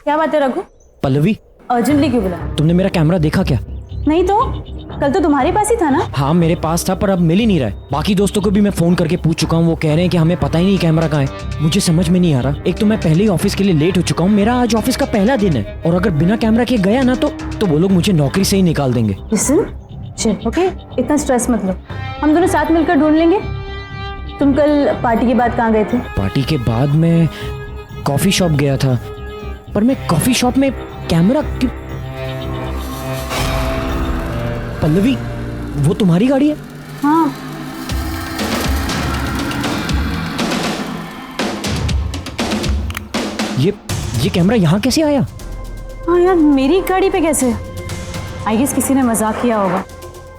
क्या बात है रघु? पल्लवी, अर्जेंटली क्यों बुला? तुमने मेरा कैमरा देखा क्या? नहीं तो कल तो तुम्हारे पास ही था ना? हाँ मेरे पास था, पर अब मिल ही नहीं रहा है। बाकी दोस्तों को भी मैं फोन करके पूछ चुका हूँ, वो कह रहे हैं कि हमें पता ही नहीं कैमरा कहाँ है। मुझे समझ में नहीं आ रहा। एक तो मैं पहले ही ऑफिस के लिए लेट हो चुका हूँ, मेरा आज ऑफिस का पहला दिन है, और अगर बिना कैमरा के गया ना तो वो लोग मुझे नौकरी से ही निकाल देंगे। ओके, इतना स्ट्रेस मत लो, हम दोनों साथ मिलकर ढूंढ लेंगे। तुम कल पार्टी के बाद कहाँ गए थे? पार्टी के बाद मैं कॉफी शॉप गया था, पर मैं कॉफी शॉप में कैमरा क्यों? पल्लवी, वो तुम्हारी गाड़ी है? हाँ। ये कैमरा यहाँ कैसे आया? हाँ यार, मेरी गाड़ी पे कैसे? आई गेस किसी ने मजाक किया होगा।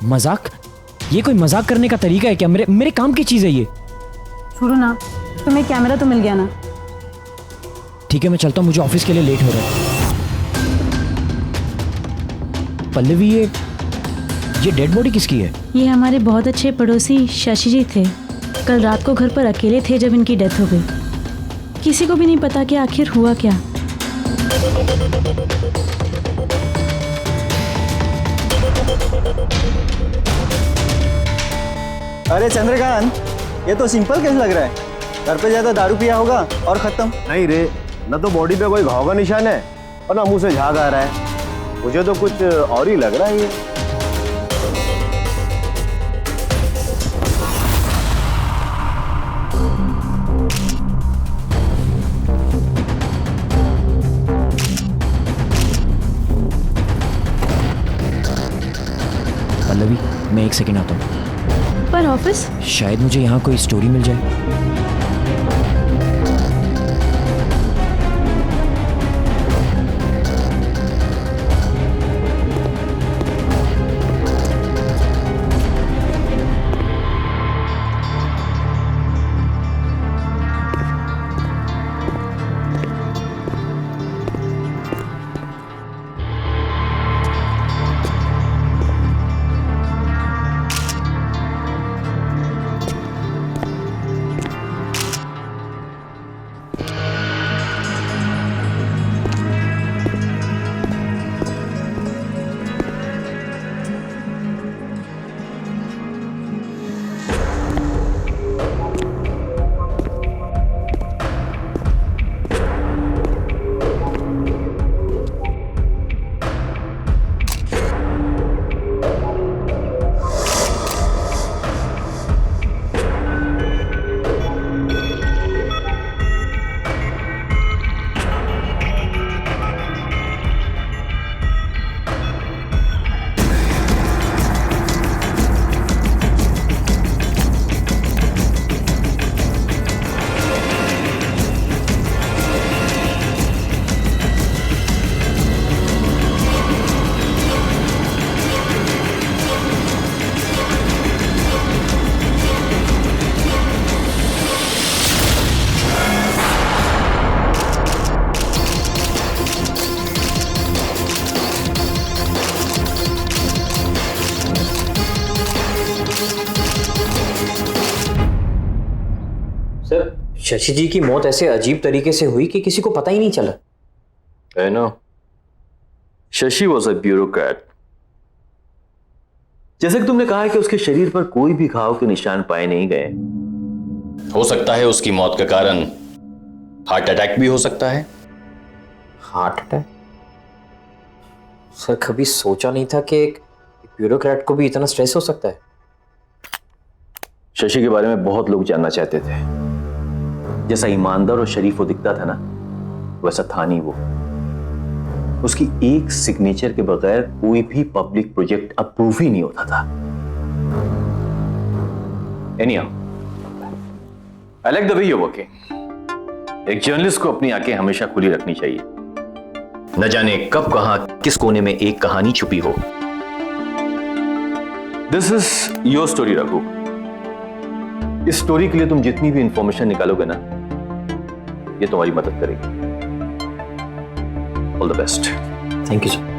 मजाक? ये कोई मजाक करने का तरीका है क्या? मेरे काम की चीज है ये। छोड़ो ना, तुम्हें कैमरा तो मिल गया ना? ठीक है, मैं चलता हूँ, मुझे ऑफिस के लिए लेट हो रहा है। पल्लवी, ये डेड बॉडी किसकी है? ये हमारे बहुत अच्छे पड़ोसी शशि जी थे। कल रात को घर पर अकेले थे जब इनकी डेथ हो गई। किसी को भी नहीं पता कि आखिर हुआ क्या। अरे चंद्रकांत, ये तो सिंपल केस लग रहा है। घर पे ज्यादा दारू पिया होगा और खत्म। नहीं रे, न तो बॉडी पे कोई घाव का निशान है और ना मुंह से झाग आ रहा है। मुझे तो कुछ और ही लग रहा है ये। पल्लवी, मैं 1 सेकंड आता हूँ। पर ऑफिस? शायद मुझे यहाँ कोई स्टोरी मिल जाए। शशि जी की मौत ऐसे अजीब तरीके से हुई कि किसी को पता ही नहीं चला। I know. Shashi was a bureaucrat. जैसे कि तुमने कहा कि उसके शरीर पर कोई भी घाव के निशान पाए नहीं गए। हो सकता है उसकी मौत का कारण हार्ट अटैक भी हो सकता है। Heart attack? सर कभी सोचा नहीं था कि एक ब्यूरोक्रेट को भी इतना स्ट्रेस हो सकता है। शशि के बारे में बहुत लोग जानना चाहते थे। जैसा ईमानदार और शरीफ वो दिखता था ना, वैसा था नहीं वो। उसकी एक सिग्नेचर के बगैर कोई भी पब्लिक प्रोजेक्ट अप्रूव ही नहीं होता था। Anyhow, I like the way you're working. एक जर्नलिस्ट को अपनी आंखें हमेशा खुली रखनी चाहिए। न जाने कब कहां किस कोने में एक कहानी छुपी हो। This is your story Raghu. इस स्टोरी के लिए तुम जितनी भी इंफॉर्मेशन निकालोगे ना, ये तुम्हारी मदद करेगी। All the best. Thank you sir.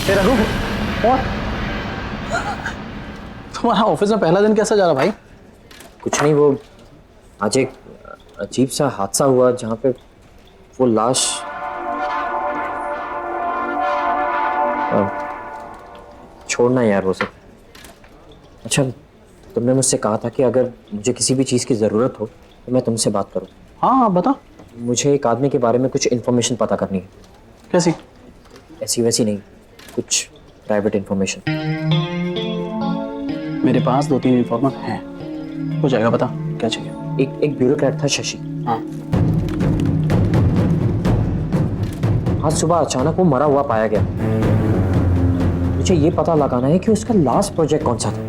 Raghu, और तुम्हारा ऑफिस में पहला दिन कैसा जा रहा भाई? कुछ नहीं, वो आज एक अजीब सा हादसा हुआ जहाँ पे वो लाश छोड़ना यार वो सब। अच्छा, तुमने मुझसे कहा था कि अगर मुझे किसी भी चीज़ की ज़रूरत हो तो मैं तुमसे बात करूं। हाँ बता। मुझे एक आदमी के बारे में कुछ इन्फॉर्मेशन पता करनी है। कैसी? ऐसी वैसी नहीं, कुछ प्राइवेट इन्फॉर्मेशन। मेरे पास 2-3 इन्फॉर्मर हैं, हो जाएगा। बता क्या चाहिए? एक ब्यूरोक्रेट था शशि। हाँ। आज सुबह अचानक वो मरा हुआ पाया गया। मुझे ये पता लगाना है कि उसका लास्ट प्रोजेक्ट कौन सा था।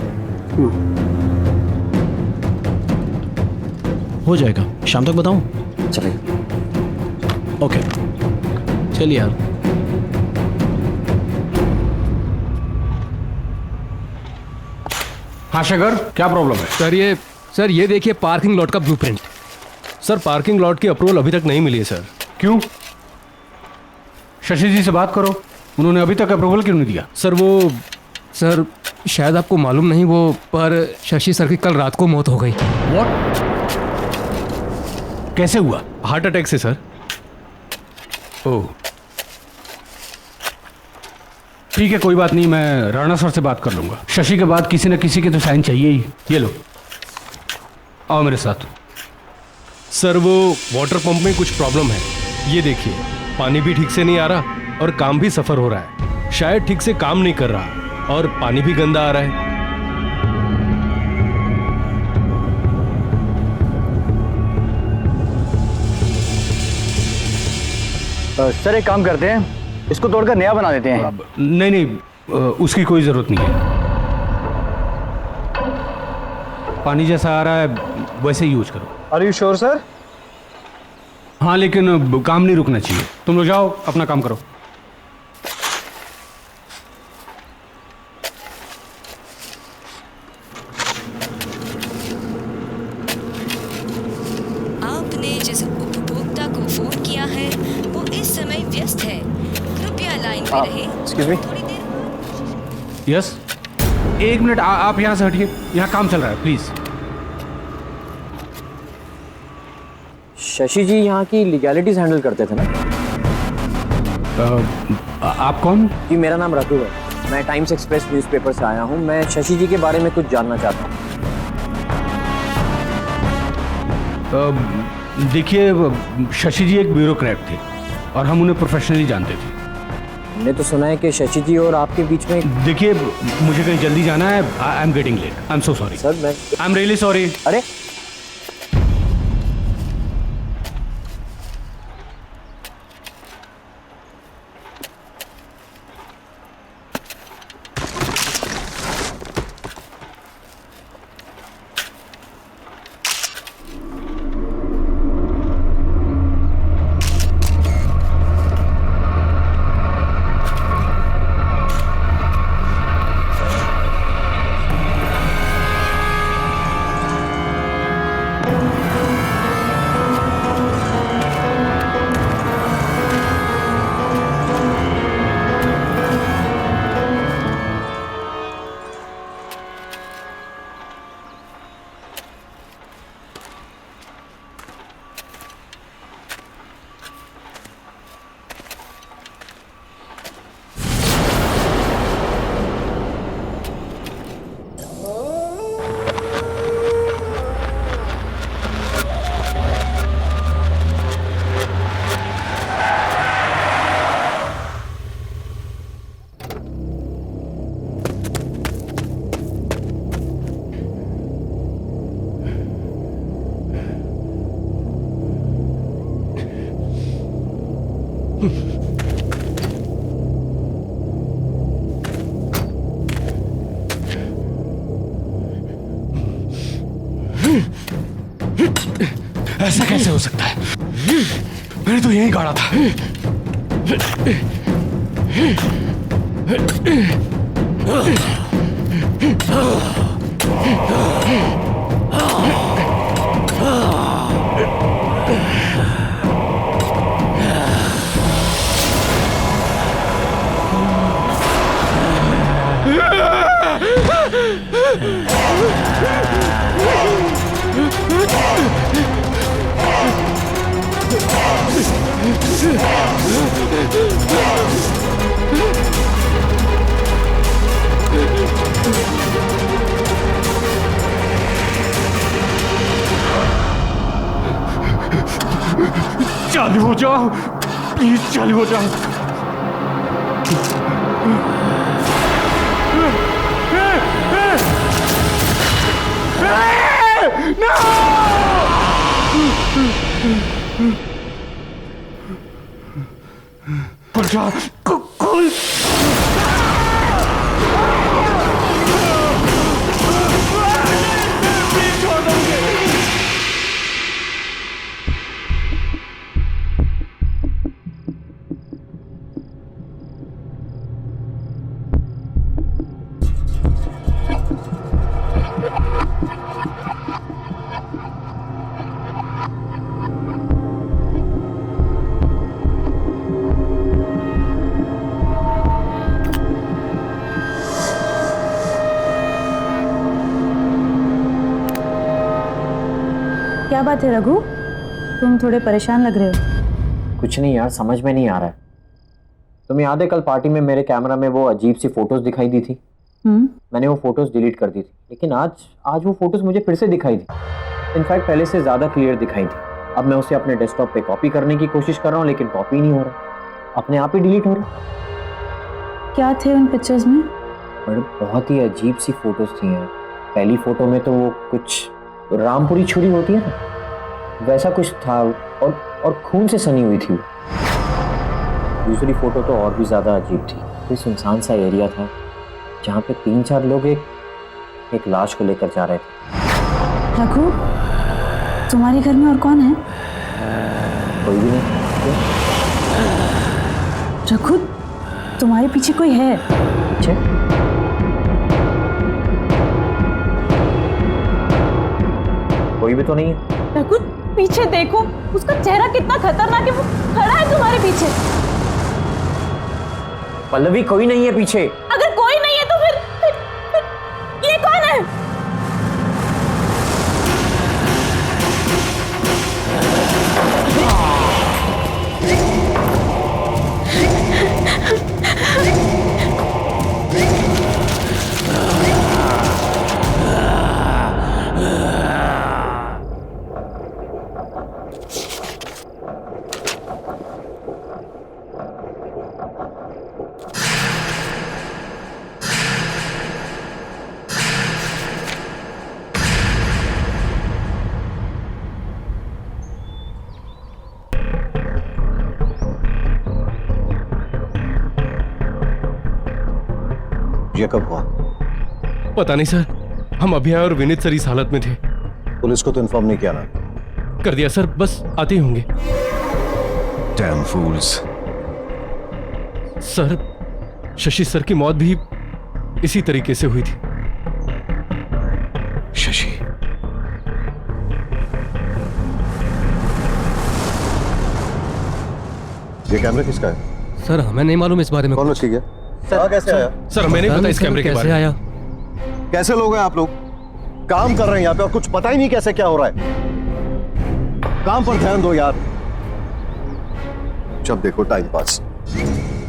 हो जाएगा, शाम तक बताऊं? चलिए। ओके, चलिए यार। हाँ शेखर, क्या प्रॉब्लम है? सर ये देखिए पार्किंग लॉट का ब्लूप्रिंट। सर पार्किंग लॉट की अप्रूवल अभी तक नहीं मिली है सर। क्यों? शशि जी से बात करो, उन्होंने अभी तक अप्रूवल क्यों नहीं दिया? सर शायद आपको मालूम नहीं, वो पर शशि सर की कल रात को मौत हो गई। व्हाट? कैसे हुआ? हार्ट अटैक से सर। ओह ठीक है, कोई बात नहीं, मैं राणा सर से बात कर लूंगा। शशि के बाद किसी न किसी के तो साइन चाहिए ही। ये लो, आओ मेरे साथ। सर वो वाटर पंप में कुछ प्रॉब्लम है। ये देखिए, पानी भी ठीक से नहीं आ रहा और काम भी सफर हो रहा है। शायद ठीक से काम नहीं कर रहा और पानी भी गंदा आ रहा है। सर एक काम करते हैं, इसको तोड़कर नया बना देते हैं। नहीं, उसकी कोई जरूरत नहीं है। पानी जैसा आ रहा है वैसे ही यूज करो। Are you sure sir? हाँ, लेकिन काम नहीं रुकना चाहिए। तुम लोग जाओ, अपना काम करो। आपने जिस उपभोक्ता को फोन किया है वो इस समय व्यस्त है, कृपया लाइन पे रहे। Excuse me. यस, एक मिनट, आप यहाँ से हटिए, यहाँ काम चल रहा है, प्लीज। शशि जी यहाँ की लीगैलिटीज हैंडल करते थे ना? आप कौन? जी मेरा नाम रघु है, मैं टाइम्स एक्सप्रेस न्यूज़पेपर से आया हूँ। मैं शशि जी के बारे में कुछ जानना चाहता हूँ। देखिए, शशि जी एक ब्यूरोक्रेट थे और हम उन्हें प्रोफेशनली जानते थे। हमने तो सुना है कि शशि जी और आपके बीच में। देखिए, मुझे कहीं जल्दी जाना है। I am getting late. I am so sorry sir. मैं आई एम रियली सॉरी। अरे ऐसा कैसे हो सकता है? मैंने तो यही गाड़ा था। चालू हो जाओ प्लीज, चालू हो जाओ। खुल जा, खुल। क्या बात है रघु, तुम थोड़े परेशान लग रहे हो। कुछ नहीं यार, समझ में नहीं आ रहा है। तुम्हें याद है कल पार्टी में मेरे कैमरा में वो अजीब सी फोटोज दिखाई दी थी? मैंने वो फोटोज डिलीट कर दी थी, लेकिन आज वो फोटोज मुझे फिर से दिखाई दी। इनफैक्ट पहले से ज्यादा क्लियर दिखाई थी। अब मैं उसे अपने डेस्कटॉप पे कॉपी करने की कोशिश कर रहा हूँ, लेकिन कॉपी नहीं हो रहा, अपने आप ही डिलीट हो रहा। क्या थे उन पिक्चर्स में? पर बहुत ही अजीब सी फोटोज थी यार। पहली फोटो में तो वो कुछ रामपुरी छुरी होती है ना, वैसा कुछ था, और खून से सनी हुई थी। दूसरी फोटो तो और भी ज्यादा अजीब थी। कोई सुनसान सा एरिया था जहाँ पे 3-4 लोग एक लाश को लेकर जा रहे थे। रघु, तुम्हारे घर में और कौन है? कोई भी नहीं। रघु, तुम्हारे पीछे कोई है? पीछे? कोई भी तो नहीं है। रघु, पीछे देखो, उसका चेहरा कितना खतरनाक है, वो खड़ा है तुम्हारे पीछे। पल्लवी, कोई नहीं है पीछे। अगर कोई नहीं है तो फिर ये कौन है? ये कब हुआ? पता नहीं सर, हम अभी आए और विनीत सर इस हालत में थे। पुलिस को तो इन्फॉर्म नहीं किया ना? कर दिया सर, बस आते ही होंगे। Damn fools. Sir, Shashi sir की मौत भी इसी तरीके से हुई थी। शशि? ये कैमरा किसका है? सर हमें नहीं मालूम इस बारे में। कौन ठीक है? सर कैसे आया? सर हमें नहीं पता इस कैमरे के बारे में। आया? कैसे लोग हैं आप लोग? काम कर रहे हैं यहाँ पे और कुछ पता ही नहीं कैसे क्या हो रहा है। काम पर ध्यान दो यार। जब देखो time pass.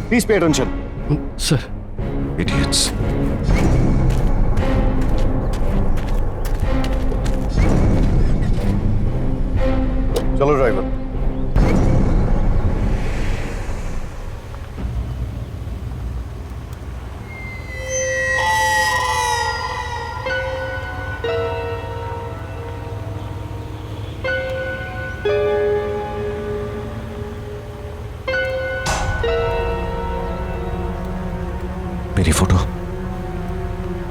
Please pay attention. Sir. Idiots. चलो ड्राइवर।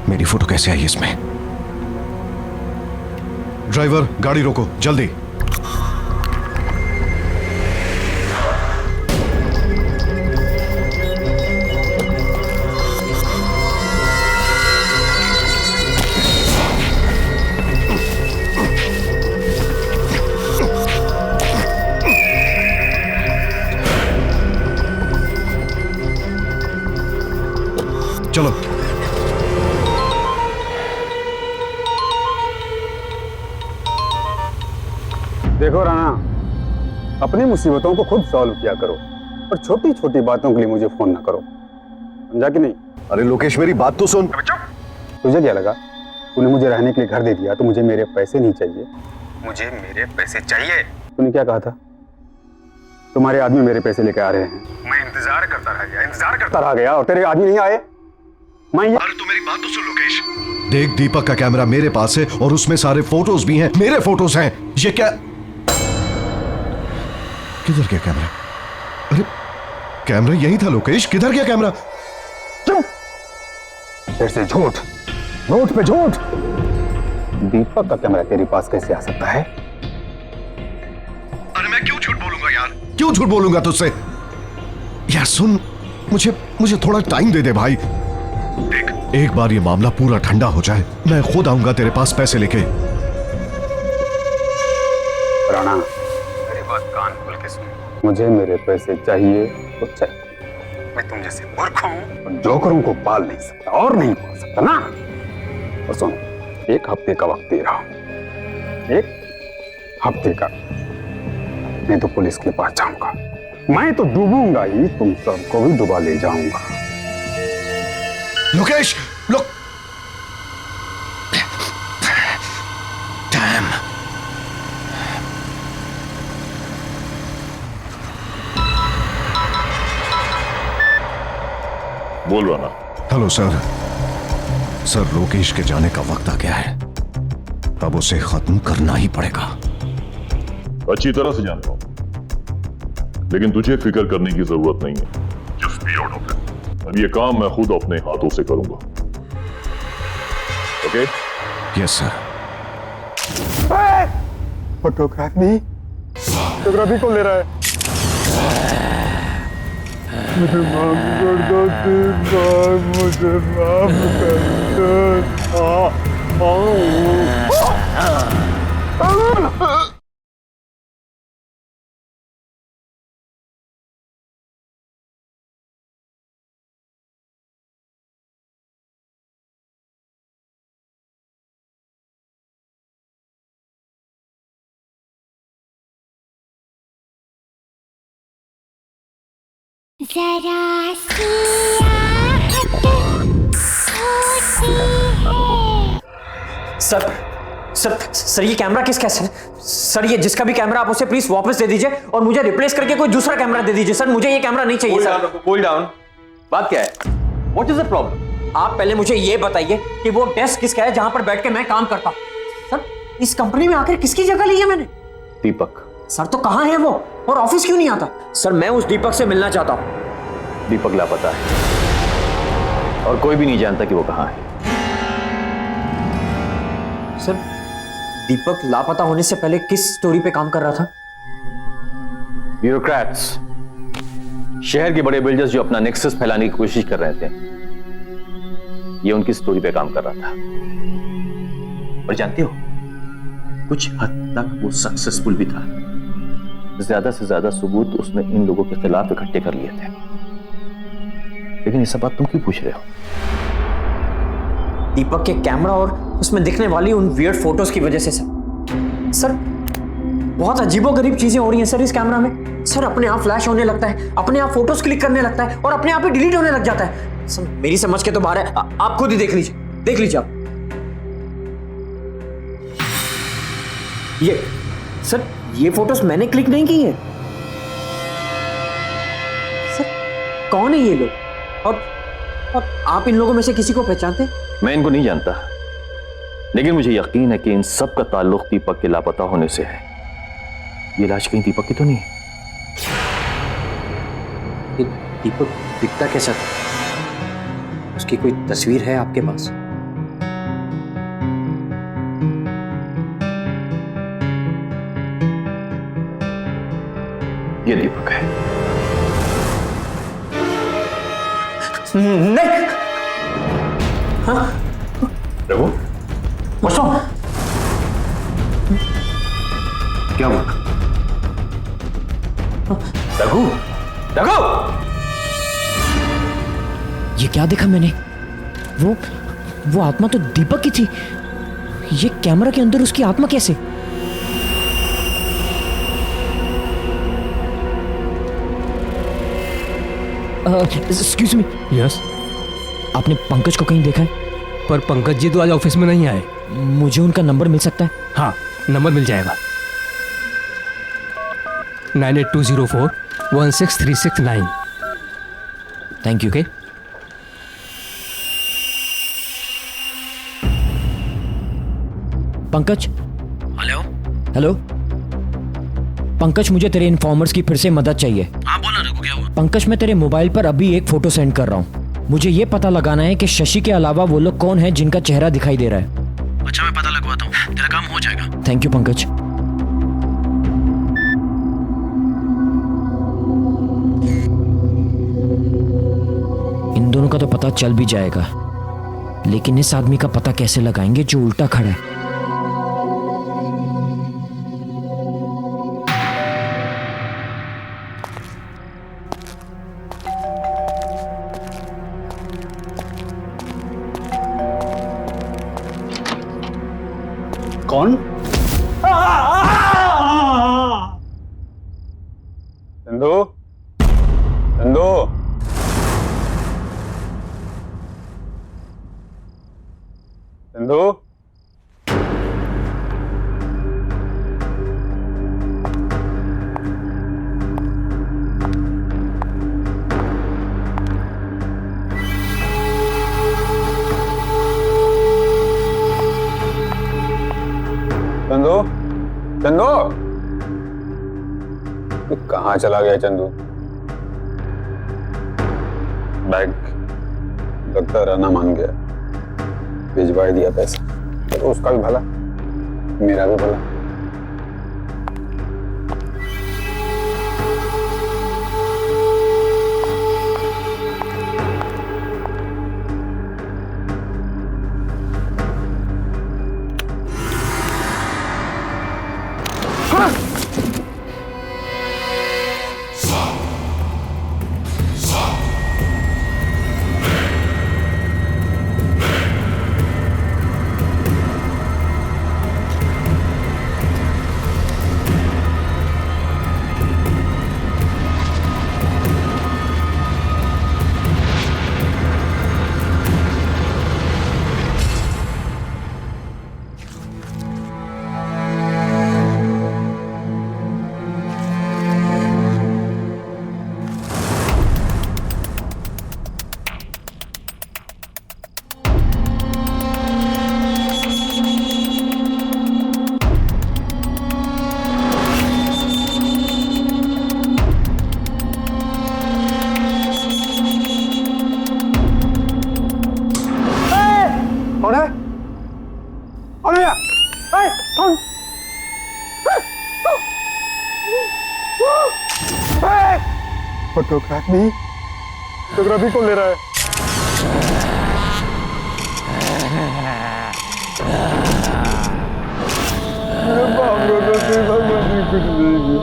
मेरी फोटो कैसे आई इसमें? ड्राइवर गाड़ी रोको जल्दी। चलो। देखो राणा, अपनी मुसीबतों को खुद सॉल्व किया करो और छोटी छोटी बातों के लिए मुझे फोन ना करो, समझा कि नहीं? अरे लोकेश, मेरी बात तो सुन। तुझे क्या लगा तूने मुझे रहने के लिए घर दे दिया तो मुझे मेरे पैसे नहीं चाहिए? मुझे मेरे पैसे चाहिए। तूने क्या कहा था? तुम्हारे आदमी मेरे पैसे लेके आ रहे हैं। मैं इंतजार करता रह गया और तेरे आदमी नहीं आए। मैं अरे तू मेरी बात तो सुन लोकेश। देख, दीपक का कैमरा मेरे पास है और उसमें सारे फोटोज भी हैं, मेरे फोटोज हैं। ये क्या? किधर गया कैमरा? अरे कैमरा यही था लोकेश, किधर गया कैमरा? फिर से झूठ, झूठ पे झूठ। दीपक का कैमरा तेरे पास कैसे आ सकता है? अरे मैं क्यों झूठ बोलूंगा यार, क्यों झूठ बोलूंगा तुझसे? यार सुन, मुझे थोड़ा टाइम दे दे भाई। देख, एक बार ये मामला पूरा ठंडा हो जाए, मैं खुद आऊंगा तेरे पास पैसे लेके। राणा, मेरी बात कान खोल के सुन। मुझे मेरे पैसे चाहिए तो चाहिए। मैं तुम जैसे मूर्ख हूं और जोकरों को पाल नहीं सकता और नहीं पाल सकता ना। और सुन, 1 हफ्ते का वक्त दे रहा हूं, 1 हफ्ते का, नहीं तो पुलिस के पास जाऊंगा। मैं तो डूबूंगा ही, तुम सबको भी डुबा ले जाऊंगा। लोकेश, लोक डैम। बोल रहा ना। Hello sir. सर, लोकेश के जाने का वक्त आ गया है, अब उसे खत्म करना ही पड़ेगा। अच्छी तरह से जानता हूं, लेकिन तुझे फिक्र करने की जरूरत नहीं है। Just be out of it. अब ये काम मैं खुद अपने हाथों से करूंगा। ओके? Yes sir. फोटोग्राफी कौन ले रहा है? मुझे माफ कर दो, मुझे माफ कर दो। जरा सी आहट होती है। सर ये कैमरा किसका है सर? सर ये जिसका भी कैमरा आप उसे प्लीज वापस दे दीजिए और मुझे रिप्लेस करके कोई दूसरा कैमरा दे दीजिए। सर मुझे ये कैमरा नहीं चाहिए सर। Cool down. बात क्या है? What is the problem? आप पहले मुझे ये बताइए कि वो डेस्क किसका है जहां पर बैठ के मैं काम करता हूं। सर इस कंपनी में आकर किसकी जगह ली है मैंने? दीपक। सर तो कहां है वो और ऑफिस क्यों नहीं आता? सर मैं उस दीपक से मिलना चाहता हूं। दीपक लापता है और कोई भी नहीं जानता कि वो कहां है। सर दीपक लापता होने से पहले किस स्टोरी पे काम कर रहा था? ब्यूरोक्रेट्स, शहर के बड़े बिल्डर्स जो अपना नेक्सस फैलाने की कोशिश कर रहे थे, ये उनकी स्टोरी पे काम कर रहा था। और जानते हो, कुछ हद तक वो सक्सेसफुल भी था। ज्यादा से ज्यादा सबूत उसने इन लोगों के खिलाफ इकट्ठे कर लिए थे। लेकिन ये सब बात तुम क्यों पूछ रहे हो? दीपक के कैमरा और उसमें दिखने वाली उन वियर्ड फोटोज की वजह से सर बहुत अजीबोगरीब चीजें हो रही हैं सर इस कैमरा में। सर अपने आप फ्लैश होने लगता है, अपने आप फोटोज क्लिक करने लगता है और अपने आप ही डिलीट होने लग जाता है। सर मेरी समझ के तो बाहर है, आप खुद ही देख लीजिए आप। ये सर ये फोटोज मैंने क्लिक नहीं की है। सर कौन है ये लोग और आप इन लोगों में से किसी को पहचानते हैं? मैं इनको नहीं जानता, लेकिन मुझे यकीन है कि इन सब का ताल्लुक दीपक के लापता होने से है। ये लाश कहीं दीपक की तो नहीं? दीपक दिखता कैसा था? उसकी कोई तस्वीर है आपके पास? ये दीपक है। नहीं। हाँ? रघु, क्या हुआ? रघु, ये क्या देखा मैंने? वो आत्मा तो दीपक की थी। ये कैमरा के अंदर उसकी आत्मा कैसे? Excuse me. यस। आपने पंकज को कहीं देखा है? पर पंकज जी तो आज ऑफिस में नहीं आए। मुझे उनका नंबर मिल सकता है? हाँ, नंबर मिल जाएगा। 9820416369। Thank you. Okay. Pankaj. Hello Pankaj, मुझे तेरे इन्फॉर्मर्स की फिर से मदद चाहिए। हाँ बोला रघु, क्या हुआ? पंकज, मैं तेरे मोबाइल पर अभी एक फोटो सेंड कर रहा हूँ। मुझे ये पता लगाना है कि शशि के अलावा वो लोग कौन है जिनका चेहरा दिखाई दे रहा है। अच्छा, मैं पता लगवाता हूँ, तेरा काम हो जाएगा। Thank you Pankaj. इन दोनों का तो पता चल भी जाएगा, लेकिन इस आदमी का पता कैसे लगाएंगे जो उल्टा खड़ा है? कौन? चंदू, चंदू, चंदू, चंदू, चंदू, तू कहाँ चला गया चंदू? बैग लगता रहना मान गया, भिजवा दिया पैसा। तो उसका भी भला, मेरा भी भला। कौन है? कौन है? कौन? फोटोग्राफी, फोटोग्राफी कौन ले रहा है? मुझे माफ कर दो भगवान जी, कुछ नहीं किया।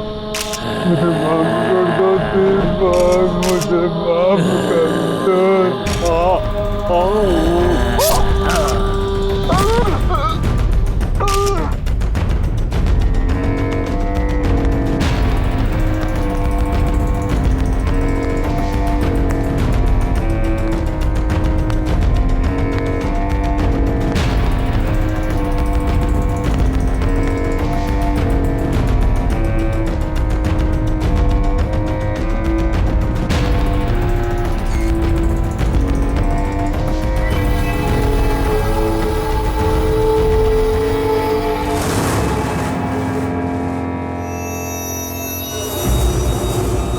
मुझे माफ कर दो दीपक, मुझे माफ कर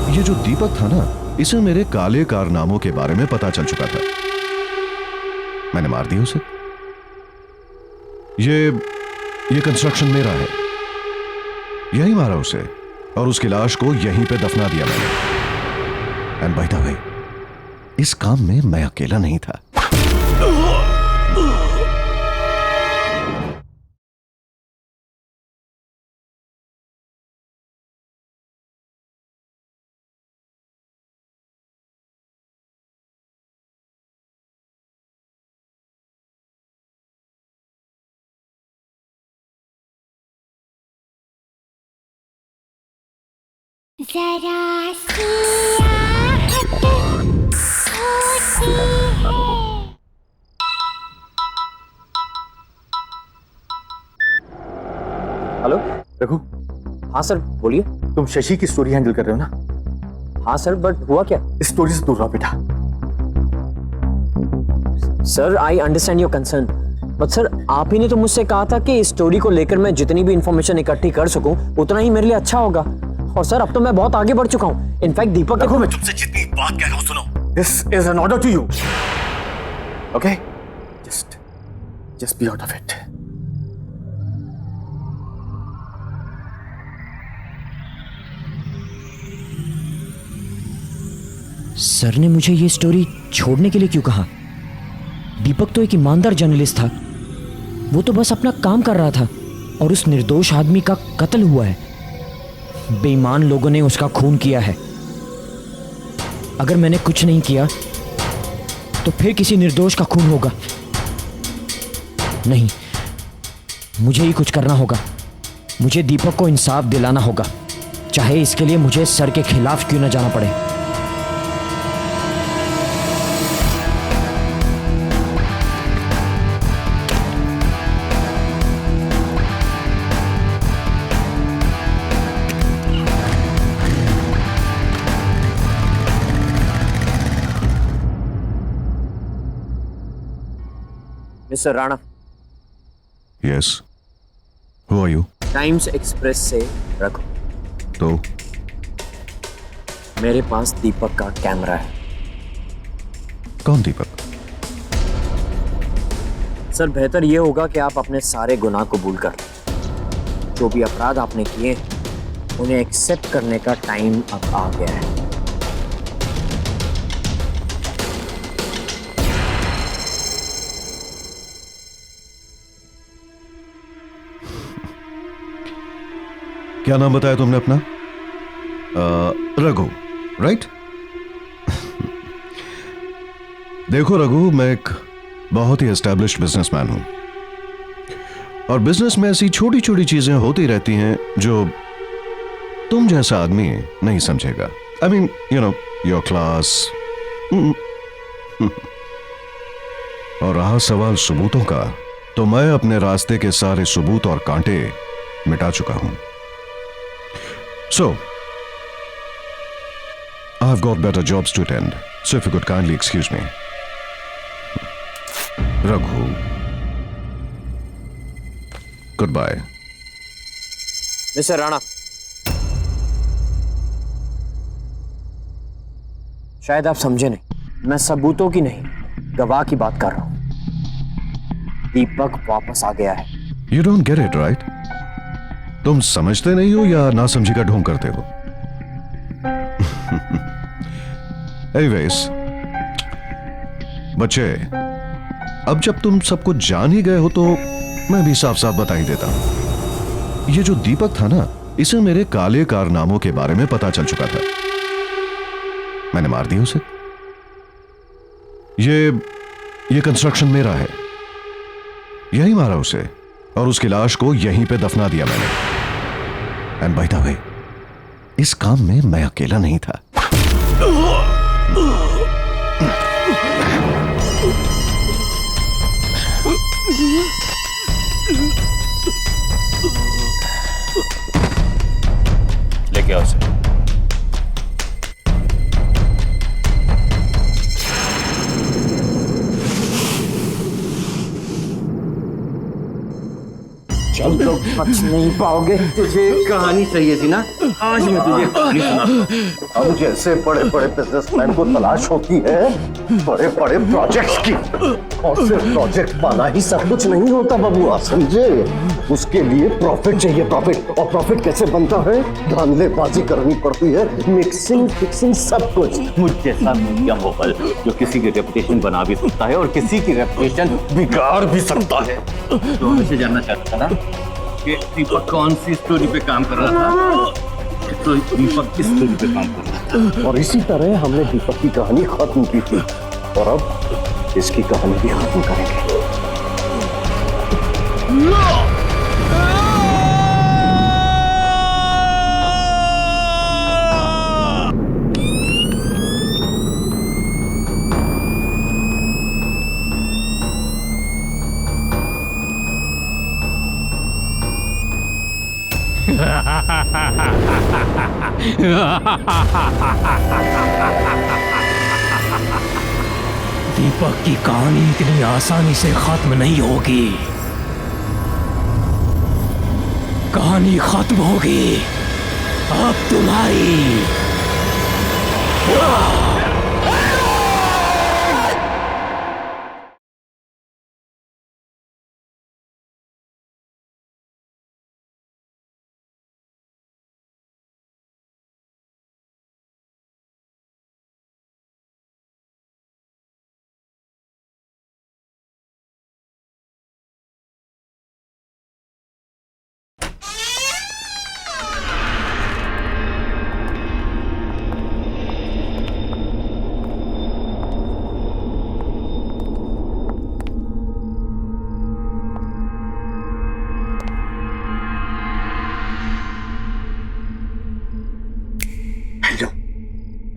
ये जो दीपक था ना, इसे मेरे काले कारनामों के बारे में पता चल चुका था। मैंने मार दिया उसे। ये कंस्ट्रक्शन मेरा है, यही मारा उसे और उसकी लाश को यहीं पे दफना दिया मैंने। एंड बाय द वे, इस काम में मैं अकेला नहीं था। जरा सी आहट होती है। हेलो रघु। हाँ सर बोलिए। तुम शशि की स्टोरी हैंडल कर रहे हो ना? हाँ सर, बट हुआ क्या? इस स्टोरी से दूर रहो बेटा। Sir I understand your concern, but sir आप ही ने तो मुझसे कहा था कि इस स्टोरी को लेकर मैं जितनी भी इंफॉर्मेशन इकट्ठी कर सकूं उतना ही मेरे लिए अच्छा होगा। और सर अब तो मैं बहुत आगे बढ़ चुका हूं। इनफैक्ट दीपक देखो, मैं तुमसे जितनी बात कह रहा हूं सुनो। This is an order to you, okay? Just be out of it. Sir ने मुझे ये स्टोरी छोड़ने के लिए क्यों कहा? दीपक तो एक ईमानदार जर्नलिस्ट था, वो तो बस अपना काम कर रहा था और उस निर्दोष आदमी का कत्ल हुआ है। बेईमान लोगों ने उसका खून किया है। अगर मैंने कुछ नहीं किया तो फिर किसी निर्दोष का खून होगा। नहीं, मुझे ही कुछ करना होगा। मुझे दीपक को इंसाफ दिलाना होगा, चाहे इसके लिए मुझे सर के खिलाफ क्यों ना जाना पड़े। Mister Rana. Yes, who are you? Times Express से रखो। तो मेरे पास दीपक का कैमरा है। कौन दीपक? सर बेहतर यह होगा कि आप अपने सारे गुनाह कबूल कर लें। जो भी अपराध आपने किए उन्हें एक्सेप्ट करने का टाइम अब आ गया है। क्या नाम बताया तुमने अपना? रघु, राइट? देखो रघु, मैं एक बहुत ही एस्टैब्लिश्ड बिजनेसमैन हूं और बिजनेस में ऐसी छोटी छोटी चीजें होती रहती हैं जो तुम जैसा आदमी नहीं समझेगा। I mean you know your class. और रहा सवाल सबूतों का, तो मैं अपने रास्ते के सारे सबूत और कांटे मिटा चुका हूं। So, I've got better jobs to attend, so if you could kindly excuse me. Raghu. Goodbye. Mister Rana, शायद आप समझे नहीं, मैं सबूतों की नहीं, गवाह की बात कर रहा हूं। दीपक वापस आ गया है। You don't get it, right? तुम समझते नहीं हो या नासमझी का ढोंग करते हो? Anyways, बच्चे, अब जब तुम सब कुछ जान ही गए हो तो मैं भी साफ साफ बता ही देता हूं। ये जो दीपक था ना, इसे मेरे काले कारनामों के बारे में पता चल चुका था। मैंने मार दिया उसे। ये कंस्ट्रक्शन मेरा है, यही मारा उसे और उसकी लाश को यहीं पे दफना दिया मैंने। एंड बाय द वे, इस काम में मैं अकेला नहीं था। लेके आओ उसे। चल तो बच नहीं पाओगे। तुझे कहानी चाहिए थी ना, आज मैं तुझे कहानी सुनाता हूं। अब जैसे बड़े बड़े बिजनेसमैन को तलाश होती है बड़े बड़े प्रोजेक्ट्स की, और सिर्फ प्रोजेक्ट पाना ही सब कुछ नहीं होता बबुआ, समझे? उसके लिए प्रॉफिट चाहिए, प्रॉफिट। और प्रॉफिट कैसे बनता है? धांधलेबाजी करनी पड़ती है, मिक्सिंग फिक्सिंग सब कुछ। मुझ जैसा मीडिया मोगल जो किसी की रेपुटेशन बना भी सकता है और किसी की रेपुटेशन बिगाड़ भी सकता है। तो हमें जानना चाहता था ना कि दीपक कौन सी स्टोरी पे काम कर रहा था, तो दीपक इस स्टोरी पे काम कर रहा था। और इसी तरह हमने दीपक की कहानी खत्म की थी और अब इसकी कहानी भी खत्म करेंगे। दीपक की कहानी इतनी आसानी से खत्म नहीं होगी। कहानी खत्म होगी अब तुम्हारी।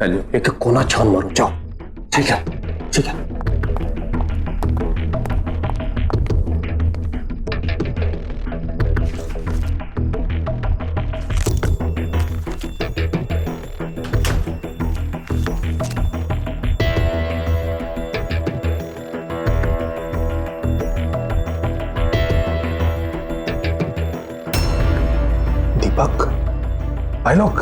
हेलो, एक कोना छान मारो, जाओ। ठीक है, ठीक है। दीपक, आलोक,